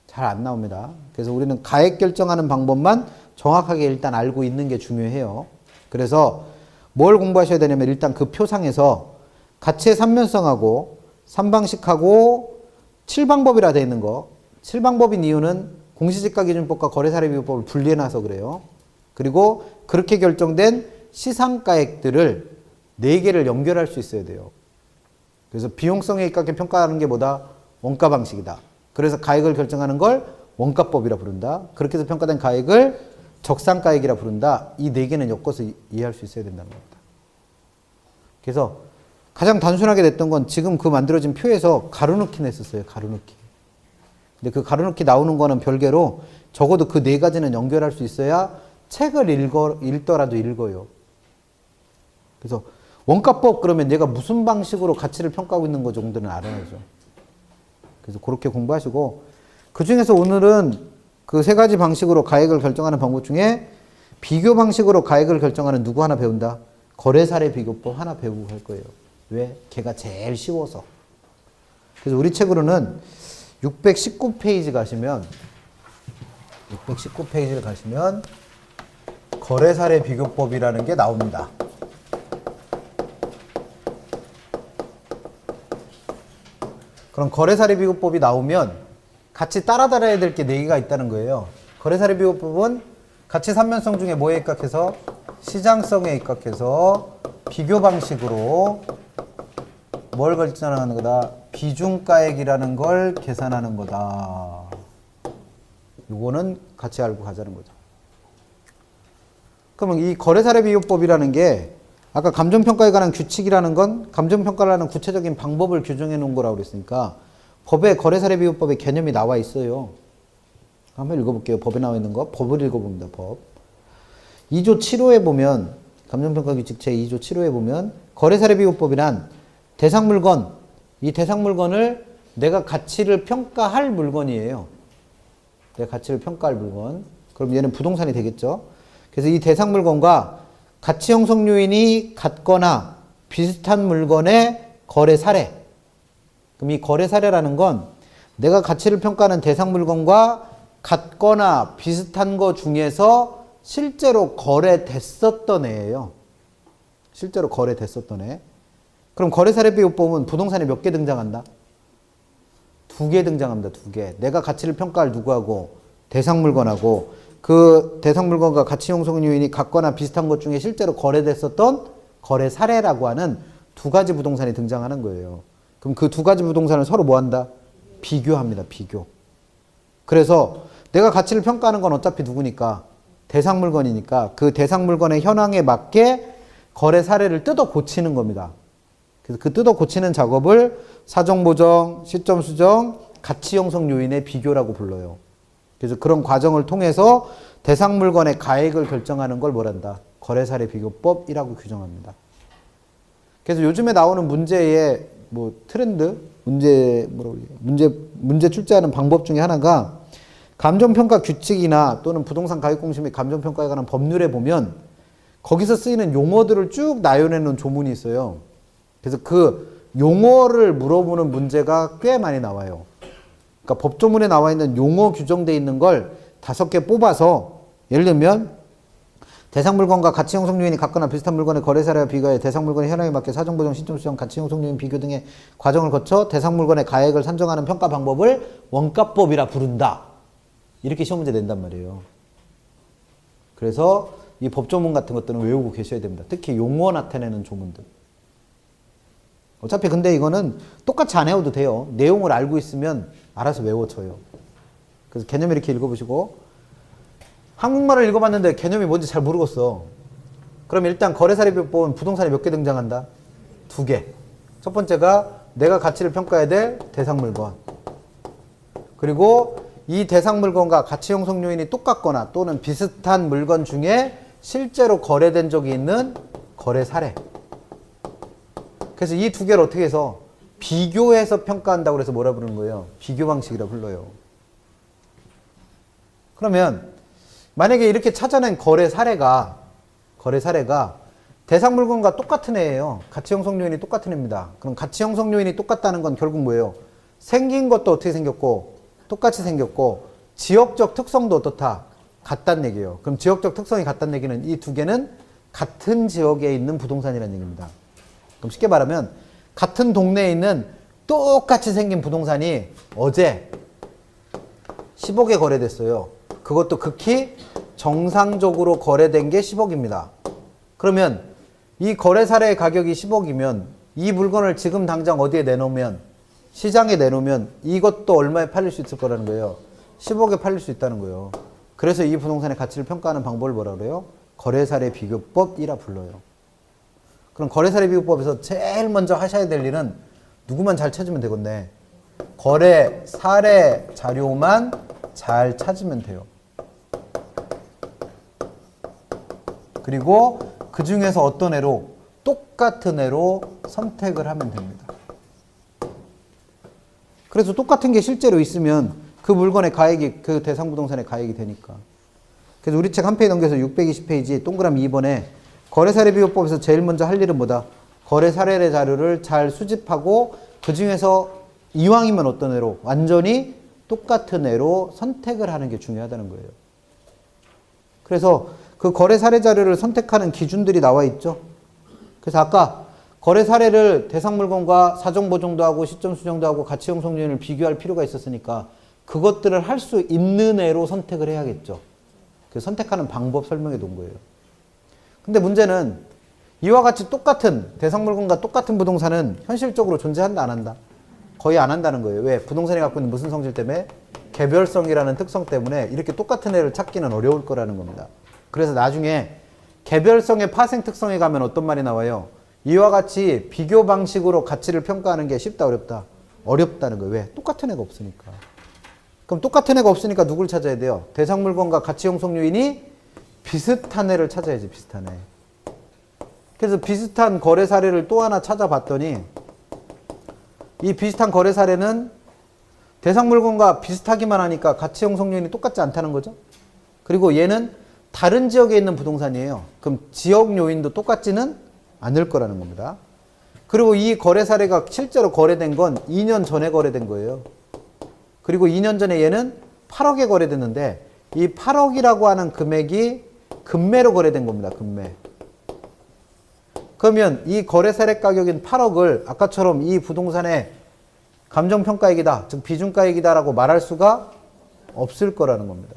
잘 안 나옵니다. 그래서 우리는 가액 결정하는 방법만 정확하게 일단 알고 있는 게 중요해요. 그래서 뭘 공부하셔야 되냐면 일단 그 표상에서 가치의 삼면성하고 3방식하고 7방법이라 되어 있는 거, 7방법인 이유는 공시지가 기준법과 거래사례 비교법을 분리해놔서 그래요. 그리고 그렇게 결정된 시상가액들을 4개를 연결할 수 있어야 돼요. 그래서 비용성에 입각해 평가하는 게 뭐다? 원가 방식이다. 그래서 가액을 결정하는 걸 원가법이라 부른다. 그렇게 해서 평가된 가액을 적산가액이라 부른다. 이 4개는 엮어서 이해할 수 있어야 된다는 겁니다. 그래서 가장 단순하게 됐던 건 지금 그 만들어진 표에서 가로넣기 냈었어요. 가로넣기. 근데 그 가로넣기 나오는 거는 별개로 적어도 그 4가지는 연결할 수 있어야 책을 읽더라도 읽어요. 그래서 원가법 그러면 내가 무슨 방식으로 가치를 평가하고 있는 거 정도는 알아야죠. 그래서 그렇게 공부하시고, 그 중에서 오늘은 그 3가지 방식으로 가액을 결정하는 방법 중에 비교 방식으로 가액을 결정하는 누구 하나 배운다? 거래사례 비교법 하나 배우고 갈 거예요. 왜? 걔가 제일 쉬워서. 그래서 우리 책으로는 619페이지 가시면, 619페이지를 가시면 거래사례 비교법이라는 게 나옵니다. 그럼 거래사례 비교법이 나오면 같이 따라야 될 게 4개가 있다는 거예요. 거래사례 비교법은 가치 삼면성 중에 뭐에 입각해서? 시장성에 입각해서 비교 방식으로 뭘 결정하는 거다? 비중가액이라는 걸 계산하는 거다. 이거는 같이 알고 가자는 거죠. 그러면 이 거래사례 비교법이라는 게 아까 감정평가에 관한 규칙이라는 건 감정평가를 하는 구체적인 방법을 규정해 놓은 거라고 그랬으니까 법에 거래사례 비교법의 개념이 나와 있어요. 한번 읽어볼게요. 법에 나와 있는 거. 법을 읽어봅니다. 법. 2조 7호에 보면, 감정평가 규칙 제2조 7호에 보면 거래사례 비교법이란 대상 물건, 이 대상 물건을 내가 가치를 평가할 물건이에요. 내가 가치를 평가할 물건. 그럼 얘는 부동산이 되겠죠. 그래서 이 대상 물건과 가치 형성 요인이 같거나 비슷한 물건의 거래 사례. 그럼 이 거래 사례라는 건 내가 가치를 평가하는 대상 물건과 같거나 비슷한 것 중에서 실제로 거래됐었던 애예요. 실제로 거래됐었던 애. 그럼 거래사례 비교법은 부동산에 몇 개 등장한다? 2개 등장합니다. 2개. 내가 가치를 평가할 누구하고 대상 물건하고 그 대상 물건과 가치 형성 요인이 같거나 비슷한 것 중에 실제로 거래됐었던 거래 사례라고 하는 두 가지 부동산이 등장하는 거예요. 그럼 그 두 가지 부동산을 서로 뭐 한다? 비교합니다. 비교. 그래서 내가 가치를 평가하는 건 어차피 누구니까? 대상 물건이니까 그 대상 물건의 현황에 맞게 거래 사례를 뜯어 고치는 겁니다. 그래서 그 뜯어 고치는 작업을 사정 보정, 시점 수정, 가치 형성 요인의 비교라고 불러요. 그래서 그런 과정을 통해서 대상 물건의 가액을 결정하는 걸 뭐란다? 거래 사례 비교법이라고 규정합니다. 그래서 요즘에 나오는 문제의 뭐 트렌드, 문제 출제하는 방법 중에 하나가 감정평가 규칙이나 또는 부동산 가격공시 및 감정평가에 관한 법률에 보면 거기서 쓰이는 용어들을 쭉 나열해 놓은 조문이 있어요. 그래서 그 용어를 물어보는 문제가 꽤 많이 나와요. 그러니까 법조문에 나와 있는 용어 규정되어 있는 걸 5개 뽑아서 예를 들면 대상 물건과 가치 형성 요인이 같거나 비슷한 물건의 거래 사례와 비교해 대상 물건의 현황에 맞게 사정 보정, 시점 수정, 가치 형성 요인 비교 등의 과정을 거쳐 대상 물건의 가액을 산정하는 평가 방법을 원가법이라 부른다. 이렇게 시험 문제 낸단 말이에요. 그래서 이 법조문 같은 것들은 외우고 계셔야 됩니다. 특히 용어 나타내는 조문들. 어차피 근데 이거는 똑같이 안 외워도 돼요. 내용을 알고 있으면 알아서 외워져요. 그래서 개념 이렇게 읽어보시고 한국말을 읽어봤는데 개념이 뭔지 잘 모르겠어. 그럼 일단 거래사례비법은 부동산이 몇 개 등장한다? 2개. 첫 번째가 내가 가치를 평가해야 될 대상 물건. 그리고 이 대상 물건과 가치 형성 요인이 똑같거나 또는 비슷한 물건 중에 실제로 거래된 적이 있는 거래 사례. 그래서 이 2개를 어떻게 해서 비교해서 평가한다고 해서 뭐라 부르는 거예요? 비교 방식이라 불러요. 그러면 만약에 이렇게 찾아낸 거래 사례가 대상 물건과 똑같은 애예요. 가치 형성 요인이 똑같은 애입니다. 그럼 가치 형성 요인이 똑같다는 건 결국 뭐예요? 생긴 것도 어떻게 생겼고 똑같이 생겼고 지역적 특성도 어떻다? 같다는 얘기예요. 그럼 지역적 특성이 같다는 얘기는 이 2개는 같은 지역에 있는 부동산이라는 얘기입니다. 그럼 쉽게 말하면 같은 동네에 있는 똑같이 생긴 부동산이 어제 10억에 거래됐어요. 그것도 극히 정상적으로 거래된 게 10억입니다. 그러면 이 거래 사례의 가격이 10억이면 이 물건을 지금 당장 어디에 내놓으면 시장에 내놓으면 이것도 얼마에 팔릴 수 있을 거라는 거예요. 10억에 팔릴 수 있다는 거예요. 그래서 이 부동산의 가치를 평가하는 방법을 뭐라 그래요? 거래사례 비교법이라 불러요. 그럼 거래사례 비교법에서 제일 먼저 하셔야 될 일은 누구만 잘 찾으면 되겠네. 거래 사례 자료만 잘 찾으면 돼요. 그리고 그 중에서 어떤 애로 똑같은 애로 선택을 하면 됩니다. 그래서 똑같은 게 실제로 있으면 그 물건의 가액이 그 대상 부동산의 가액이 되니까. 그래서 우리 책 한 페이지 넘겨서 620페이지 동그라미 2번에 거래사례 비교법에서 제일 먼저 할 일은 뭐다? 거래 사례 자료를 잘 수집하고 그 중에서 이왕이면 어떤 애로 완전히 똑같은 애로 선택을 하는 게 중요하다는 거예요. 그래서 그 거래 사례 자료를 선택하는 기준들이 나와 있죠. 그래서 아까 거래 사례를 대상 물건과 사정 보정도 하고 시점 수정도 하고 가치 형성 요인을 비교할 필요가 있었으니까 그것들을 할 수 있는 애로 선택을 해야겠죠. 그 선택하는 방법 설명해 놓은 거예요. 근데 문제는 이와 같이 똑같은 대상 물건과 똑같은 부동산은 현실적으로 존재한다 안 한다? 거의 안 한다는 거예요. 왜? 부동산이 갖고 있는 무슨 성질 때문에? 개별성이라는 특성 때문에 이렇게 똑같은 애를 찾기는 어려울 거라는 겁니다. 그래서 나중에 개별성의 파생 특성에 가면 어떤 말이 나와요? 이와 같이 비교 방식으로 가치를 평가하는 게 쉽다 어렵다? 어렵다는 거예요. 왜? 똑같은 애가 없으니까. 그럼 똑같은 애가 없으니까 누굴 찾아야 돼요? 대상 물건과 가치 형성 요인이 비슷한 애를 찾아야지. 비슷한 애. 그래서 비슷한 거래 사례를 또 하나 찾아봤더니 이 비슷한 거래 사례는 대상 물건과 비슷하기만 하니까 가치 형성 요인이 똑같지 않다는 거죠. 그리고 얘는 다른 지역에 있는 부동산이에요. 그럼 지역 요인도 똑같지는 않을 거라는 겁니다. 그리고 이 거래 사례가 실제로 거래된 건 2년 전에 거래된 거예요. 그리고 2년 전에 얘는 8억에 거래됐는데 이 8억이라고 하는 금액이 금매로 거래된 겁니다. 금매. 그러면 이 거래 사례 가격인 8억을 아까처럼 이 부동산의 감정평가액이다, 즉 비중가액이다라고 말할 수가 없을 거라는 겁니다.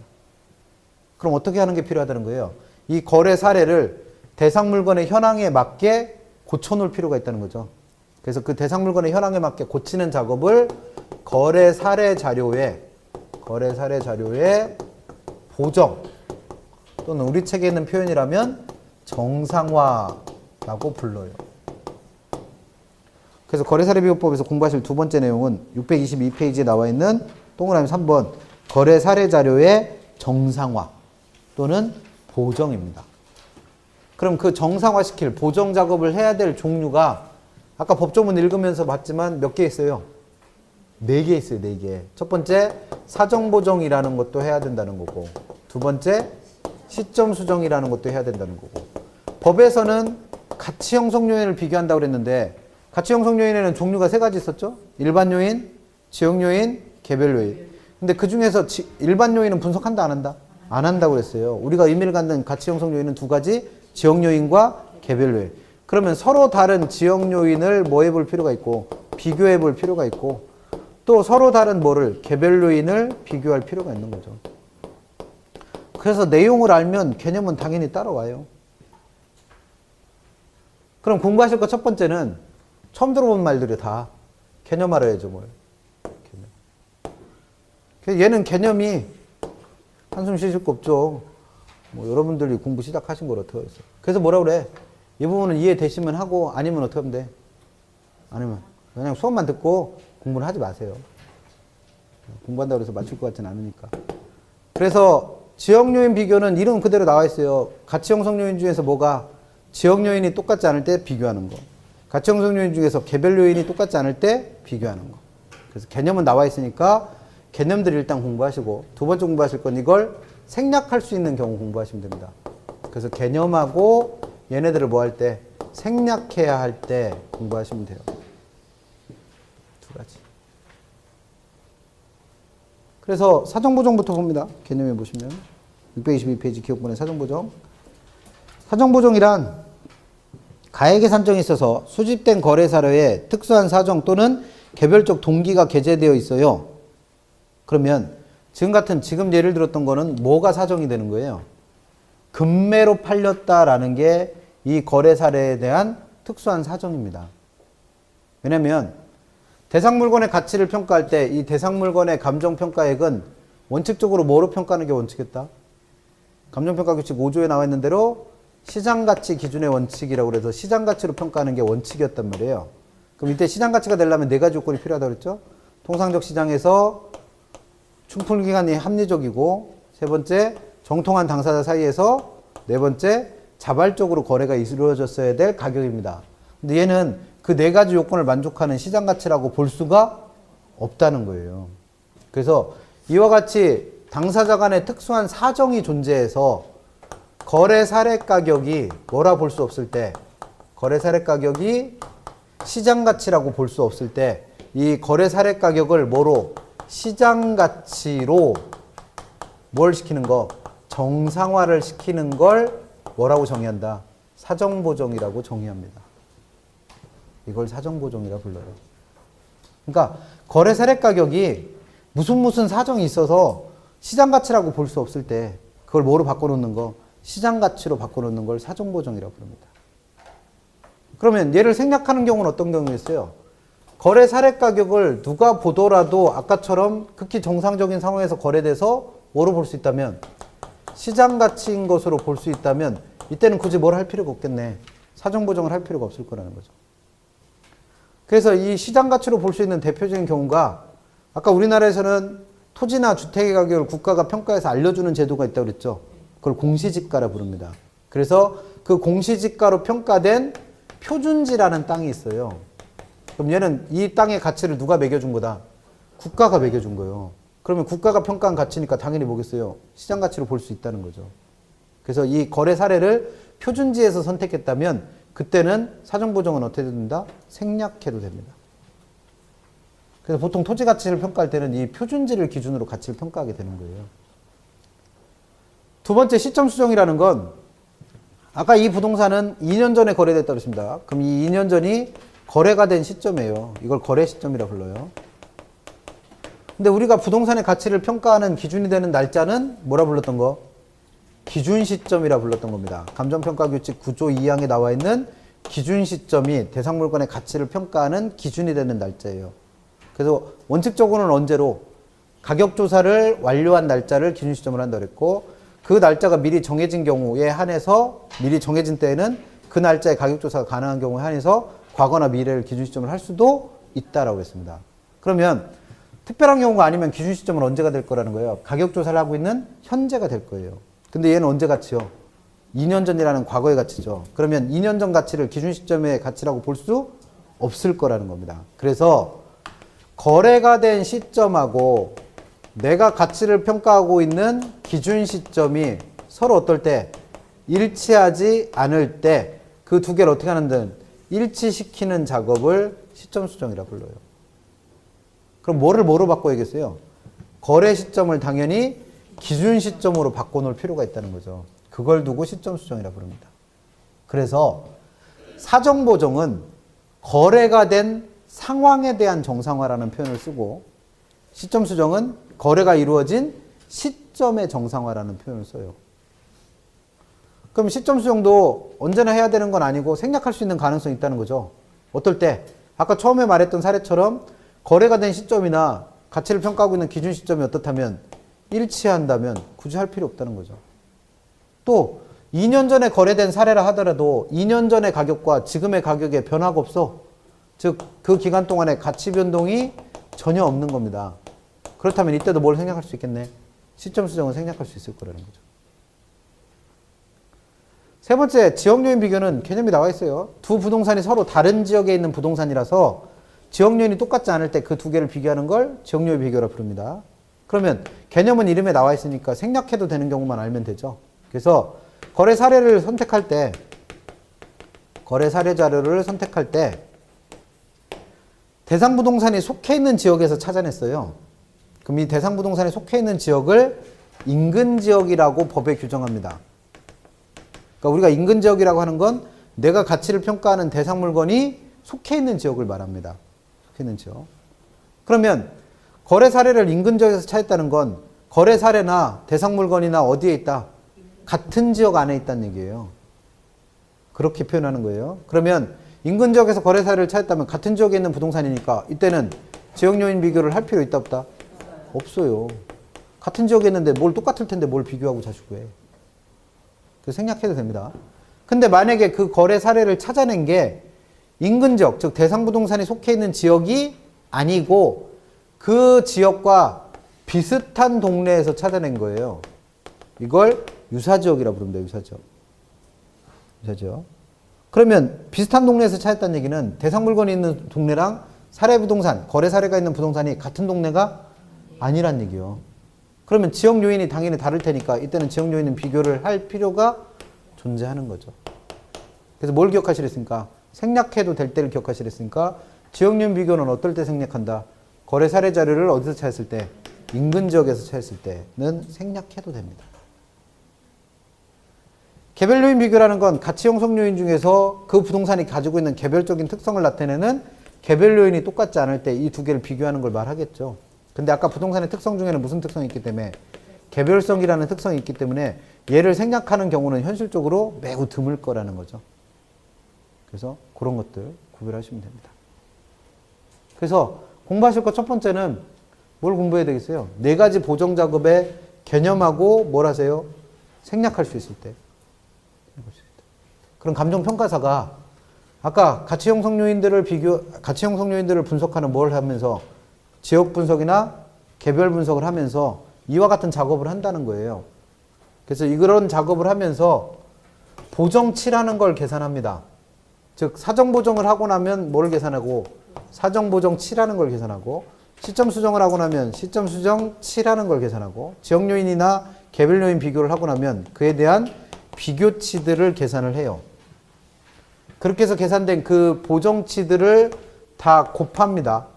그럼 어떻게 하는 게 필요하다는 거예요? 이 거래 사례를 대상 물건의 현황에 맞게 고쳐놓을 필요가 있다는 거죠. 그래서 그 대상 물건의 현황에 맞게 고치는 작업을 거래 사례 자료에 보정 또는 우리 책에 있는 표현이라면 정상화라고 불러요. 그래서 거래사례비교법에서 공부하실 두 번째 내용은 622페이지에 나와 있는 동그라미 3번 거래 사례 자료의 정상화 또는 보정입니다. 그럼 그 정상화시킬 보정 작업을 해야 될 종류가 아까 법조문 읽으면서 봤지만 몇 개 있어요? 4개 있어요. 4개. 첫 번째 사정보정이라는 것도 해야 된다는 거고, 두 번째 시점 수정이라는 것도 해야 된다는 거고, 법에서는 가치 형성 요인을 비교한다고 그랬는데 가치 형성 요인에는 종류가 3가지 있었죠? 일반 요인, 지역 요인, 개별 요인. 근데 그 중에서 일반 요인은 분석한다 안 한다? 안 한다고 그랬어요. 우리가 의미를 갖는 가치 형성 요인은 2가지, 지역 요인과 개별 요인. 그러면 서로 다른 지역 요인을 뭐 해볼 필요가 있고 비교해 볼 필요가 있고 또 서로 다른 뭐를 개별 요인을 비교할 필요가 있는 거죠. 그래서 내용을 알면 개념은 당연히 따라와요. 그럼 공부하실 거 첫 번째는 처음 들어본 말들이 다 개념 알아야죠. 뭘. 개념. 얘는 개념이 한숨 쉬실 거 없죠. 뭐 여러분들이 공부 시작하신 걸 어떻게 하겠어요. 그래서 뭐라 그래. 이 부분은 이해되시면 하고 아니면 어떻게 하면 돼. 아니면 그냥 수업만 듣고 공부를 하지 마세요. 공부한다고 해서 맞출 것 같지는 않으니까. 그래서 지역요인 비교는 이름 그대로 나와 있어요. 가치 형성 요인 중에서 뭐가 지역 요인이 똑같지 않을 때 비교하는 거. 가치 형성 요인 중에서 개별 요인이 똑같지 않을 때 비교하는 거. 그래서 개념은 나와 있으니까 개념들 일단 공부하시고 두 번째 공부하실 건 이걸 생략할 수 있는 경우 공부하시면 됩니다. 그래서 개념하고 얘네들을 뭐 할 때 생략해야 할 때 공부하시면 돼요. 2가지. 그래서 사정보정부터 봅니다. 개념에 보시면 622페이지 기억본의 사정보정. 사정보정이란 가액의 산정에 있어서 수집된 거래 사료에 특수한 사정 또는 개별적 동기가 게재되어 있어요. 그러면 지금 예를 들었던 거는 뭐가 사정이 되는 거예요? 금매로 팔렸다라는 게 이 거래 사례에 대한 특수한 사정입니다. 왜냐면 대상 물건의 가치를 평가할 때 이 대상 물건의 감정평가액은 원칙적으로 뭐로 평가하는 게 원칙이었다? 감정평가 규칙 5조에 나와 있는 대로 시장가치 기준의 원칙이라고 그래서 시장가치로 평가하는 게 원칙이었단 말이에요. 그럼 이때 시장가치가 되려면 4가지 요건이 필요하다고 그랬죠? 통상적 시장에서 충풀기간이 합리적이고, 세 번째 정통한 당사자 사이에서, 네 번째 자발적으로 거래가 이루어졌어야 될 가격입니다. 근데 얘는 그 4가지 요건을 만족하는 시장가치라고 볼 수가 없다는 거예요. 그래서 이와 같이 당사자 간의 특수한 사정이 존재해서 거래 사례 가격이 뭐라 볼 수 없을 때, 거래 사례 가격이 시장가치라고 볼 수 없을 때 이 거래 사례 가격을 뭐로? 시장가치로 뭘 시키는 거? 정상화를 시키는 걸 뭐라고 정의한다? 사정보정이라고 정의합니다. 이걸 사정보정이라 불러요. 그러니까 거래 사례 가격이 무슨 사정이 있어서 시장가치라고 볼 수 없을 때 그걸 뭐로 바꿔놓는 거? 시장가치로 바꿔놓는 걸 사정보정이라고 부릅니다. 그러면 얘를 생략하는 경우는 어떤 경우였어요? 거래 사례 가격을 누가 보더라도 아까처럼 극히 정상적인 상황에서 거래돼서 뭐로 볼 수 있다면? 시장가치인 것으로 볼 수 있다면 이때는 굳이 뭘 할 필요가 없겠네. 사정보정을 할 필요가 없을 거라는 거죠. 그래서 이 시장가치로 볼 수 있는 대표적인 경우가 아까 우리나라에서는 토지나 주택의 가격을 국가가 평가해서 알려주는 제도가 있다고 그랬죠. 그걸 공시지가라 부릅니다. 그래서 그 공시지가로 평가된 표준지라는 땅이 있어요. 그럼 얘는 이 땅의 가치를 누가 매겨준 거다? 국가가 매겨준 거예요. 그러면 국가가 평가한 가치니까 당연히 뭐겠어요? 시장가치로 볼 수 있다는 거죠. 그래서 이 거래 사례를 표준지에서 선택했다면 그때는 사정보정은 어떻게 된다? 생략해도 됩니다. 그래서 보통 토지 가치를 평가할 때는 이 표준지를 기준으로 가치를 평가하게 되는 거예요. 두 번째 시점 수정이라는 건 아까 이 부동산은 2년 전에 거래됐다고 했습니다. 그럼 이 2년 전이 거래가 된 시점이에요. 이걸 거래 시점이라 불러요. 근데 우리가 부동산의 가치를 평가하는 기준이 되는 날짜는 뭐라 불렀던 거? 기준 시점이라 불렀던 겁니다. 감정평가 규칙 9조 2항에 나와 있는 기준 시점이 대상 물건의 가치를 평가하는 기준이 되는 날짜예요. 그래서 원칙적으로는 언제로 가격 조사를 완료한 날짜를 기준 시점으로 한다고 그랬고, 그 날짜가 미리 정해진 경우에 한해서, 미리 정해진 때에는 그 날짜에 가격 조사가 가능한 경우에 한해서 과거나 미래를 기준 시점으로 할 수도 있다라고 했습니다. 그러면 특별한 경우가 아니면 기준 시점은 언제가 될 거라는 거예요? 가격 조사를 하고 있는 현재가 될 거예요. 근데 얘는 언제 가치요? 2년 전이라는 과거의 가치죠. 그러면 2년 전 가치를 기준 시점의 가치라고 볼 수 없을 거라는 겁니다. 그래서 거래가 된 시점하고 내가 가치를 평가하고 있는 기준 시점이 서로 어떨 때 일치하지 않을 때 그 두 개를 어떻게 하는든 일치시키는 작업을 시점 수정이라 불러요. 그럼 뭐로 바꿔야겠어요? 거래 시점을 당연히 기준 시점으로 바꿔놓을 필요가 있다는 거죠. 그걸 두고 시점 수정이라 부릅니다. 그래서 사정 보정은 거래가 된 상황에 대한 정상화라는 표현을 쓰고, 시점 수정은 거래가 이루어진 시점의 정상화라는 표현을 써요. 그럼 시점 수정도 언제나 해야 되는 건 아니고 생략할 수 있는 가능성이 있다는 거죠. 어떨 때? 아까 처음에 말했던 사례처럼 거래가 된 시점이나 가치를 평가하고 있는 기준 시점이 어떻다면 일치한다면 굳이 할 필요 없다는 거죠. 또 2년 전에 거래된 사례라 하더라도 2년 전의 가격과 지금의 가격에 변화가 없어. 즉 그 기간 동안에 가치 변동이 전혀 없는 겁니다. 그렇다면 이때도 뭘 생략할 수 있겠네? 시점 수정은 생략할 수 있을 거라는 거죠. 세 번째, 지역 요인 비교는 개념이 나와 있어요. 두 부동산이 서로 다른 지역에 있는 부동산이라서 지역 요인이 똑같지 않을 때 그 두 개를 비교하는 걸 지역 요인 비교라 부릅니다. 그러면 개념은 이름에 나와 있으니까 생략해도 되는 경우만 알면 되죠. 그래서 거래 사례를 선택할 때, 거래 사례 자료를 선택할 때 대상 부동산이 속해 있는 지역에서 찾아냈어요. 그럼 이 대상 부동산이 속해 있는 지역을 인근 지역이라고 법에 규정합니다. 그러니까 우리가 인근 지역이라고 하는 건 내가 가치를 평가하는 대상 물건이 속해 있는 지역을 말합니다. 속해 있는 지역. 그러면 거래 사례를 인근 지역에서 찾았다는 건 거래 사례나 대상 물건이나 어디에 있다? 같은 지역 안에 있다는 얘기예요. 그렇게 표현하는 거예요. 그러면 인근 지역에서 거래 사례를 찾았다면 같은 지역에 있는 부동산이니까 이때는 지역 요인 비교를 할 필요 있다 없다? 없어요. 같은 지역에 있는데 뭘 똑같을 텐데 뭘 비교하고 자시고 해. 그래서 생략해도 됩니다. 근데 만약에 그 거래 사례를 찾아낸 게 인근 지역, 즉 대상 부동산이 속해 있는 지역이 아니고 그 지역과 비슷한 동네에서 찾아낸 거예요. 이걸 유사지역이라 부릅니다. 유사지역. 유사지역. 그러면 비슷한 동네에서 찾았다는 얘기는 대상 물건이 있는 동네랑 사례 부동산, 거래 사례가 있는 부동산이 같은 동네가 아니란 얘기예요. 그러면 지역 요인이 당연히 다를 테니까 이때는 지역 요인은 비교를 할 필요가 존재하는 거죠. 그래서 뭘 기억하시랬습니까? 생략해도 될 때를 기억하시랬으니까 지역 요인 비교는 어떨 때 생략한다? 거래 사례 자료를 어디서 찾았을 때? 인근 지역에서 찾았을 때는 생략해도 됩니다. 개별 요인 비교라는 건 가치 형성 요인 중에서 그 부동산이 가지고 있는 개별적인 특성을 나타내는 개별 요인이 똑같지 않을 때 이 두 개를 비교하는 걸 말하겠죠. 근데 아까 부동산의 특성 중에는 무슨 특성이 있기 때문에 개별성이라는 특성이 있기 때문에 얘를 생략하는 경우는 현실적으로 매우 드물 거라는 거죠. 그래서 그런 것들 구별하시면 됩니다. 그래서 공부하실 것 첫 번째는 뭘 공부해야 되겠어요? 네 가지 보정 작업의 개념하고 뭘 하세요? 생략할 수 있을 때. 그럼 감정평가사가 아까 가치 형성 요인들을 분석하는 뭘 하면서 지역 분석이나 개별 분석을 하면서 이와 같은 작업을 한다는 거예요. 그래서 이런 작업을 하면서 보정치라는 걸 계산합니다. 즉 사정 보정을 하고 나면 뭐를 계산하고 사정 보정치라는 걸 계산하고 시점 수정을 하고 나면 시점 수정치라는 걸 계산하고 지역 요인이나 개별 요인 비교를 하고 나면 그에 대한 비교치들을 계산을 해요. 그렇게 해서 계산된 그 보정치들을 다 곱합니다.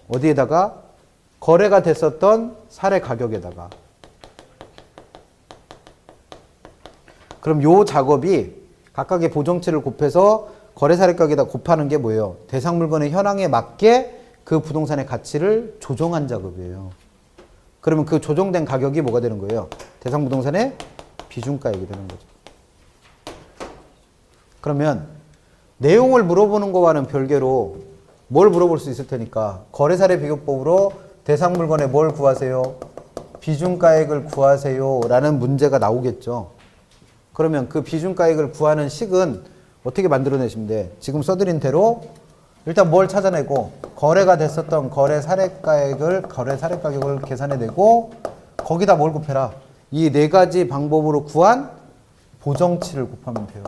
어디에다가? 거래가 됐었던 사례 가격에다가. 그럼 요 작업이 각각의 보정치를 곱해서 거래 사례 가격에다 곱하는 게 뭐예요? 대상 물건의 현황에 맞게 그 부동산의 가치를 조정한 작업이에요. 그러면 그 조정된 가격이 뭐가 되는 거예요? 대상 부동산의 비중가액이 되는 거죠. 그러면 내용을 물어보는 거와는 별개로 뭘 물어볼 수 있을 테니까 거래사례 비교법으로 대상 물건에 뭘 구하세요? 비중가액을 구하세요 라는 문제가 나오겠죠. 그러면 그 비중가액을 구하는 식은 어떻게 만들어내시면 돼? 지금 써드린 대로 일단 뭘 찾아내고 거래가 됐었던 거래 사례가액을 거래 사례 가격을 계산해내고 거기다 뭘 곱해라? 이 네 가지 방법으로 구한 보정치를 곱하면 돼요.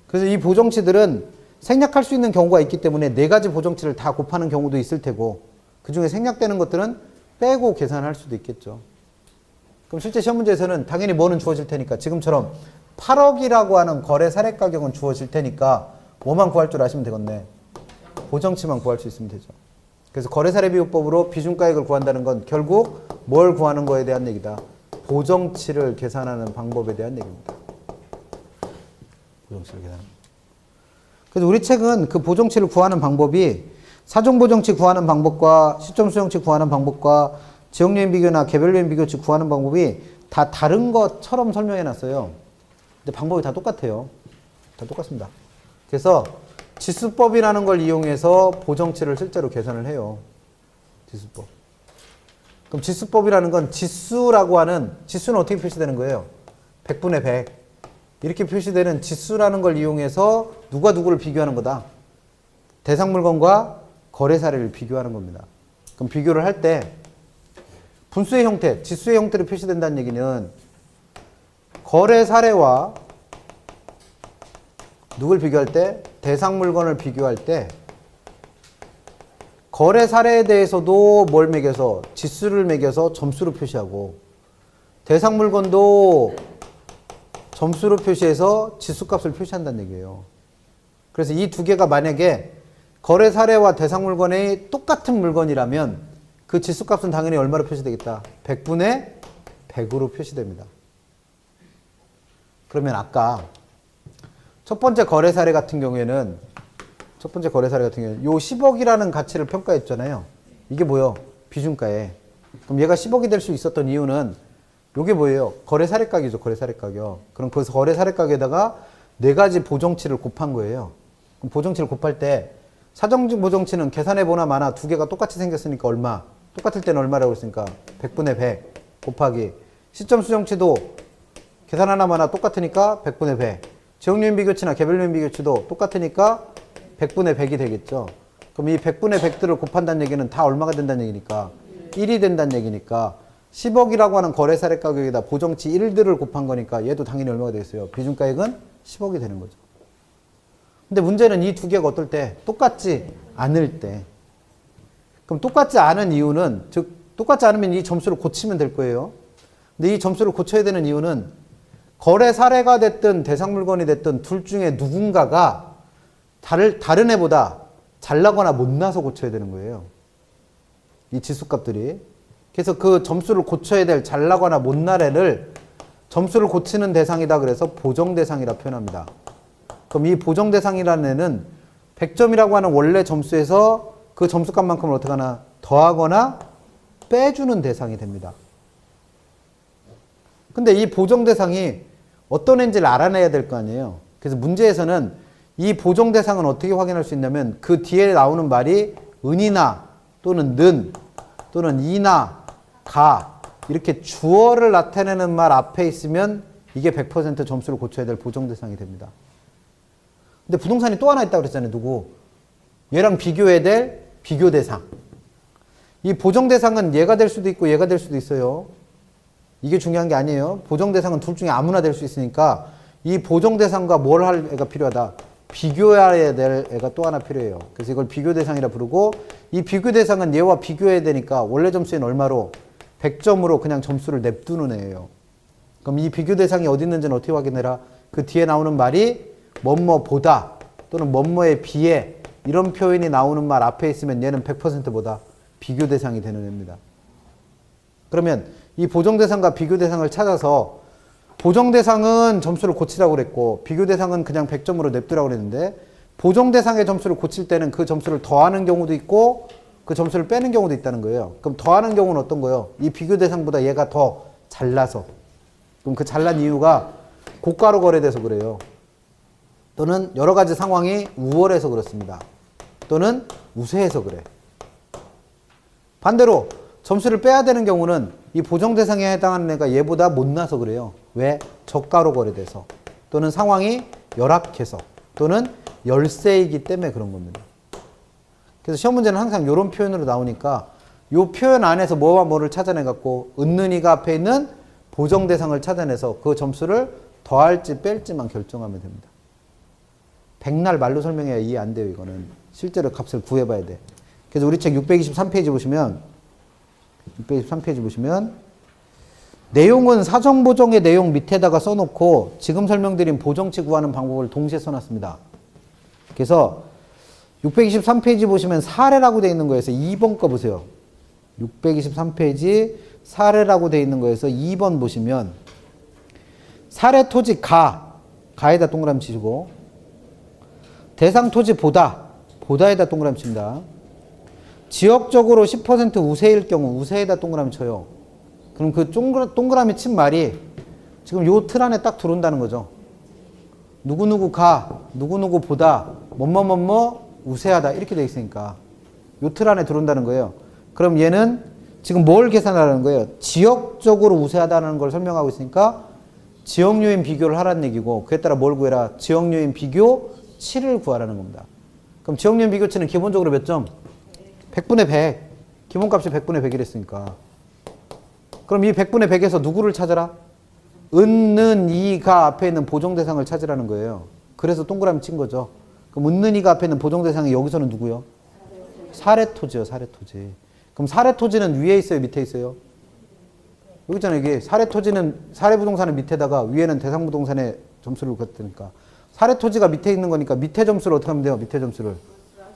그래서 이 보정치들은 생략할 수 있는 경우가 있기 때문에 네 가지 보정치를 다 곱하는 경우도 있을 테고 그 중에 생략되는 것들은 빼고 계산할 수도 있겠죠. 그럼 실제 시험 문제에서는 당연히 뭐는 주어질 테니까 지금처럼 8억이라고 하는 거래 사례 가격은 주어질 테니까 뭐만 구할 줄 아시면 되겠네. 보정치만 구할 수 있으면 되죠. 그래서 거래사례 비교법으로 비중가액을 구한다는 건 결국 뭘 구하는 거에 대한 얘기다. 보정치를 계산하는 방법에 대한 얘기입니다. 보정치를 계산하는. 그래서 우리 책은 그 보정치를 구하는 방법이 사정보정치 구하는 방법과 시점수정치 구하는 방법과 지역요인 비교나 개별요인 비교치 구하는 방법이 다 다른 것처럼 설명해 놨어요. 근데 방법이 다 똑같아요. 다 똑같습니다. 그래서 지수법이라는 걸 이용해서 보정치를 실제로 계산을 해요. 지수법. 그럼 지수법이라는 건 지수라고 하는, 지수는 어떻게 표시되는 거예요? 100분의 100. 이렇게 표시되는 지수라는 걸 이용해서 누가 누구를 비교하는 거다? 대상 물건과 거래 사례를 비교하는 겁니다. 그럼 비교를 할 때 분수의 형태, 지수의 형태로 표시된다는 얘기는 거래 사례와 누굴 비교할 때? 대상 물건을 비교할 때 거래 사례에 대해서도 뭘 매겨서? 지수를 매겨서 점수로 표시하고 대상 물건도 점수로 표시해서 지수값을 표시한다는 얘기예요. 그래서 이 두 개가 만약에 거래 사례와 대상 물건이 똑같은 물건이라면 그 지수값은 당연히 얼마로 표시되겠다? 100분의 100으로 표시됩니다. 그러면 아까 첫 번째 거래 사례 같은 경우에는 요 10억이라는 가치를 평가했잖아요. 이게 뭐예요? 비중가에. 그럼 얘가 10억이 될 수 있었던 이유는 요게 뭐예요? 거래 사례 가격이죠. 거래 사례 가격. 그럼 거기서 거래 사례 가격에다가 네 가지 보정치를 곱한 거예요. 그럼 보정치를 곱할 때 사정직 보정치는 계산해 보나 마나 두 개가 똑같이 생겼으니까 얼마? 똑같을 때는 얼마라고 했으니까 100분의 100 곱하기 시점 수정치도 계산 하나 마나 똑같으니까 100분의 100 지역요인 비교치나 개별요인 비교치도 똑같으니까 100분의 100이 되겠죠. 그럼 이 100분의 100들을 곱한다는 얘기는 다 얼마가 된다는 얘기니까 1이 된다는 얘기니까 10억이라고 하는 거래 사례 가격에다 보정치 1들을 곱한 거니까 얘도 당연히 얼마가 되겠어요? 비중가액은 10억이 되는 거죠. 근데 문제는 이 두 개가 어떨 때? 똑같지 않을 때. 그럼 똑같지 않은 이유는, 즉 똑같지 않으면 이 점수를 고치면 될 거예요. 근데 이 점수를 고쳐야 되는 이유는 거래 사례가 됐든 대상 물건이 됐든 둘 중에 누군가가 다른 애보다 잘나거나 못나서 고쳐야 되는 거예요. 이 지수값들이. 그래서 그 점수를 고쳐야 될 잘나거나 못날 애를 점수를 고치는 대상이다 그래서 보정 대상이라 표현합니다. 그럼 이 보정 대상이라는 애는 100점이라고 하는 원래 점수에서 그 점수값만큼을 어떻게 하나 더하거나 빼주는 대상이 됩니다. 근데 이 보정 대상이 어떤 애인지를 알아내야 될 거 아니에요. 그래서 문제에서는 이 보정 대상은 어떻게 확인할 수 있냐면 그 뒤에 나오는 말이 은이나 또는 는 또는 이나 가 이렇게 주어를 나타내는 말 앞에 있으면 이게 100% 점수를 고쳐야 될 보정 대상이 됩니다. 근데 부동산이 또 하나 있다고 그랬잖아요. 누구? 얘랑 비교해야 될 비교 대상. 이 보정 대상은 얘가 될 수도 있고 얘가 될 수도 있어요. 이게 중요한 게 아니에요. 보정 대상은 둘 중에 아무나 될 수 있으니까 이 보정 대상과 뭘 할 애가 필요하다. 비교해야 될 애가 또 하나 필요해요. 그래서 이걸 비교 대상이라 부르고 이 비교 대상은 얘와 비교해야 되니까 원래 점수는 얼마로? 100점으로 그냥 점수를 냅두는 애예요. 그럼 이 비교 대상이 어디 있는지는 어떻게 확인해라? 그 뒤에 나오는 말이 뭐뭐보다 또는 뭐뭐에 비해 이런 표현이 나오는 말 앞에 있으면 얘는 100%보다 비교 대상이 되는 애입니다. 그러면 이 보정 대상과 비교 대상을 찾아서 보정 대상은 점수를 고치라고 그랬고 비교 대상은 그냥 100점으로 냅두라고 그랬는데 보정 대상의 점수를 고칠 때는 그 점수를 더하는 경우도 있고 그 점수를 빼는 경우도 있다는 거예요. 그럼 더하는 경우는 어떤 거예요? 이 비교 대상보다 얘가 더 잘나서. 그럼 그 잘난 이유가 고가로 거래돼서 그래요. 또는 여러 가지 상황이 우월해서 그렇습니다. 또는 우세해서 그래. 반대로 점수를 빼야 되는 경우는 이 보정 대상에 해당하는 애가 얘보다 못나서 그래요. 왜? 저가로 거래돼서. 또는 상황이 열악해서. 또는 열세이기 때문에 그런 겁니다. 그래서 시험 문제는 항상 이런 표현으로 나오니까 이 표현 안에서 뭐와 뭐를 찾아내갖고 은는이가 앞에 있는 보정 대상을 찾아내서 그 점수를 더할지 뺄지만 결정하면 됩니다. 백날 말로 설명해야 이해 안 돼요. 이거는 실제로 값을 구해봐야 돼. 그래서 우리 책 623페이지 보시면 내용은 사정보정의 내용 밑에다가 써놓고 지금 설명드린 보정치 구하는 방법을 동시에 써놨습니다. 그래서 623페이지 보시면 사례라고 되어 있는 거에서 2번 거 보세요. 623페이지 사례라고 되어 있는 거에서 2번 보시면 사례 토지 가에다 동그라미 치시고 대상 토지 보다에다 동그라미 칩니다. 지역적으로 10% 우세일 경우 우세에다 동그라미 쳐요. 그럼 그 동그라미 친 말이 지금 요 틀 안에 딱 들어온다는 거죠. 누구누구 누구누구 보다, 우세하다 이렇게 돼 있으니까 요 틀 안에 들어온다는 거예요. 그럼 얘는 지금 뭘 계산하라는 거예요? 지역적으로 우세하다는 걸 설명하고 있으니까 지역요인 비교를 하라는 얘기고 그에 따라 뭘 구해라? 지역요인 비교 7을 구하라는 겁니다. 그럼 지역요인 비교치는 기본적으로 몇 점? 100분의 100. 기본값이 100분의 100이랬으니까. 그럼 이 100분의 100에서 누구를 찾아라? 은는이가 앞에 있는 보정대상을 찾으라는 거예요. 그래서 동그라미 친 거죠. 그럼 은는이가 앞에 있는 보정대상이 여기서는 누구요? 사례토지요. 사례토지. 그럼 사례토지는 위에 있어요? 밑에 있어요? 여기 있잖아요. 이게 사례토지는 사례부동산의 밑에다가 위에는 대상부동산의 점수를 걷으니까 사례토지가 밑에 있는 거니까 밑에 점수를 어떻게 하면 돼요? 밑에 점수를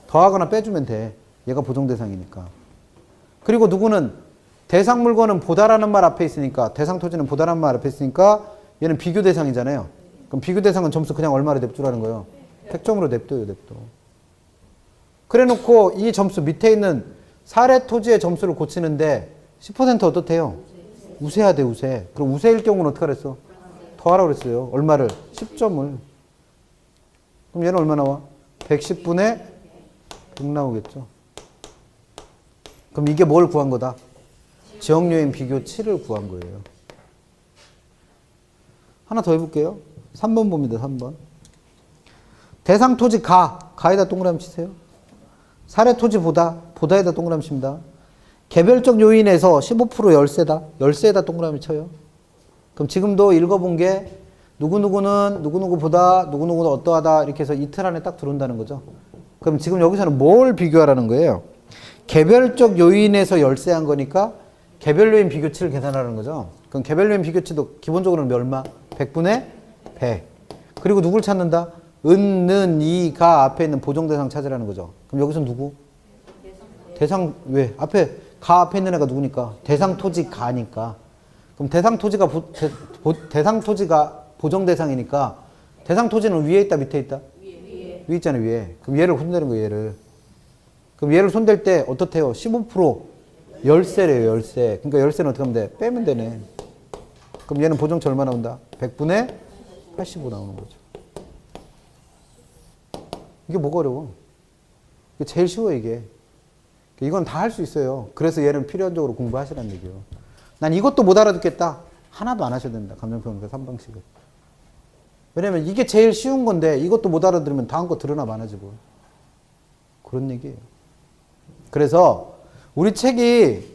더하거나 빼주면 돼. 얘가 보정대상이니까. 그리고 누구는 대상 물건은 보다라는 말 앞에 있으니까 대상 토지는 보다라는 말 앞에 있으니까 얘는 비교 대상이잖아요. 그럼 비교 대상은 점수 그냥 얼마로 냅두라는 거예요? 100점으로 냅둬요. 냅둬. 그래 놓고 이 점수 밑에 있는 사례 토지의 점수를 고치는데 10% 어떻대요? 우세해야 돼. 우세. 그럼 우세일 경우는 어떻게 그랬어? 더하라고 그랬어요. 얼마를? 10점을. 그럼 얘는 얼마 나와? 110분의 100 나오겠죠. 그럼 이게 뭘 구한 거다? 지역요인 비교 7을 구한 거예요. 하나 더 해볼게요. 3번 봅니다. 3번. 대상 토지 가에다 동그라미 치세요. 사례 토지 보다에다 동그라미 칩니다. 개별적 요인에서 15% 열세에다 동그라미 쳐요. 그럼 지금도 읽어본 게 누구누구는 누구누구보다 누구누구는 어떠하다 이렇게 해서 이틀 안에 딱 들어온다는 거죠. 그럼 지금 여기서는 뭘 비교하라는 거예요? 개별적 요인에서 열세한 거니까 개별 요인 비교치를 계산하라는 거죠. 그럼 개별 요인 비교치도 기본적으로는 얼마? 100분의 100. 그리고 누굴 찾는다? 은는이가 앞에 있는 보정대상 찾으라는 거죠. 그럼 여기서 누구? 대상 왜? 앞에 있는 애가 누구니까? 대상 토지 가니까. 그럼 대상 토지가 대상 토지가 보정대상이니까 대상 토지는 위에 있다 밑에 있다? 위에 있잖아요. 위에. 그럼 얘를 손대는 거예요. 얘를. 그럼 얘를 손댈 때 어떻대요? 15% 열세래요. 열세. 그러니까 열세는 어떻게 하면 돼? 빼면 되네. 그럼 얘는 보정치 얼마 나온다? 100분의 85 나오는 거죠. 이게 뭐가 어려워? 이게 제일 쉬워 이게. 이건 다 할 수 있어요. 그래서 얘는 필연적으로 공부하시라는 얘기예요. 난 이것도 못 알아듣겠다. 하나도 안 하셔야 됩니다. 감정평가 3방식을. 왜냐면 이게 제일 쉬운 건데 이것도 못 알아들으면 다음 거 들으나 마나지고. 그런 얘기예요. 그래서 우리 책이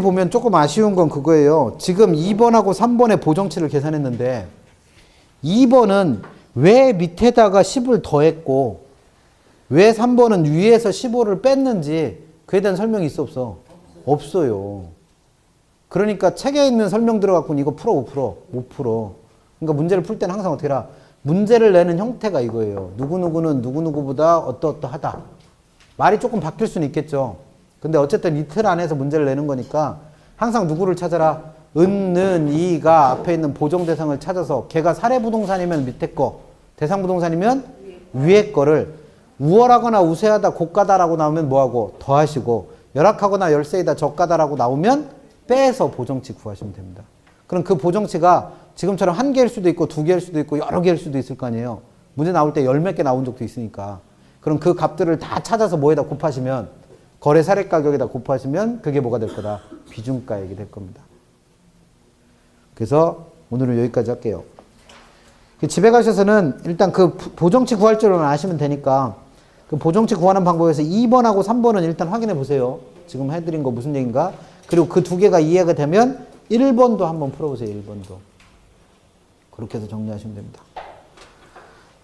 보면 조금 아쉬운 건 그거예요. 지금 2번하고 3번의 보정치를 계산했는데 2번은 왜 밑에다가 10을 더했고 왜 3번은 위에서 15를 뺐는지 그에 대한 설명이 있어 없어? 없어요. 그러니까 책에 있는 설명 들어갖고 이거 풀어 못 풀어? 못 풀어. 그러니까 문제를 풀 때는 항상 어떻게 해라? 문제를 내는 형태가 이거예요. 누구누구는 누구누구보다 어떠어떠하다. 말이 조금 바뀔 수는 있겠죠. 근데 어쨌든 이 틀 안에서 문제를 내는 거니까 항상 누구를 찾아라? 은는이가 앞에 있는 보정대상을 찾아서 걔가 사례부동산이면 밑에 거, 대상부동산이면 위에 거를 우월하거나 우세하다, 고가다라고 나오면 뭐하고? 더하시고 열악하거나 열세이다, 저가다라고 나오면 빼서 보정치 구하시면 됩니다. 그럼 그 보정치가 지금처럼 한 개일 수도 있고 두 개일 수도 있고 여러 개일 수도 있을 거 아니에요. 문제 나올 때 열 몇 개 나온 적도 있으니까. 그럼 그 값들을 다 찾아서 뭐에다 곱하시면 거래 사례 가격에다 곱하시면 그게 뭐가 될 거다? 비중가액이 될 겁니다. 그래서 오늘은 여기까지 할게요. 집에 가셔서는 일단 그 보정치 구할 줄은 아시면 되니까 그 보정치 구하는 방법에서 2번하고 3번은 일단 확인해 보세요. 지금 해드린 거 무슨 얘기인가? 그리고 그 두 개가 이해가 되면 1번도 한번 풀어보세요. 1번도. 그렇게 해서 정리하시면 됩니다.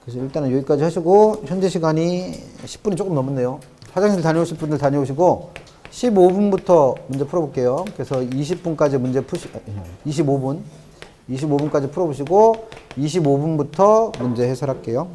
그래서 일단은 여기까지 하시고 현재 시간이 10분이 조금 넘었네요. 화장실 다녀오실 분들 다녀오시고 15분부터 문제 풀어볼게요. 그래서 20분까지 문제 25분까지 풀어보시고 25분부터 문제 해설할게요.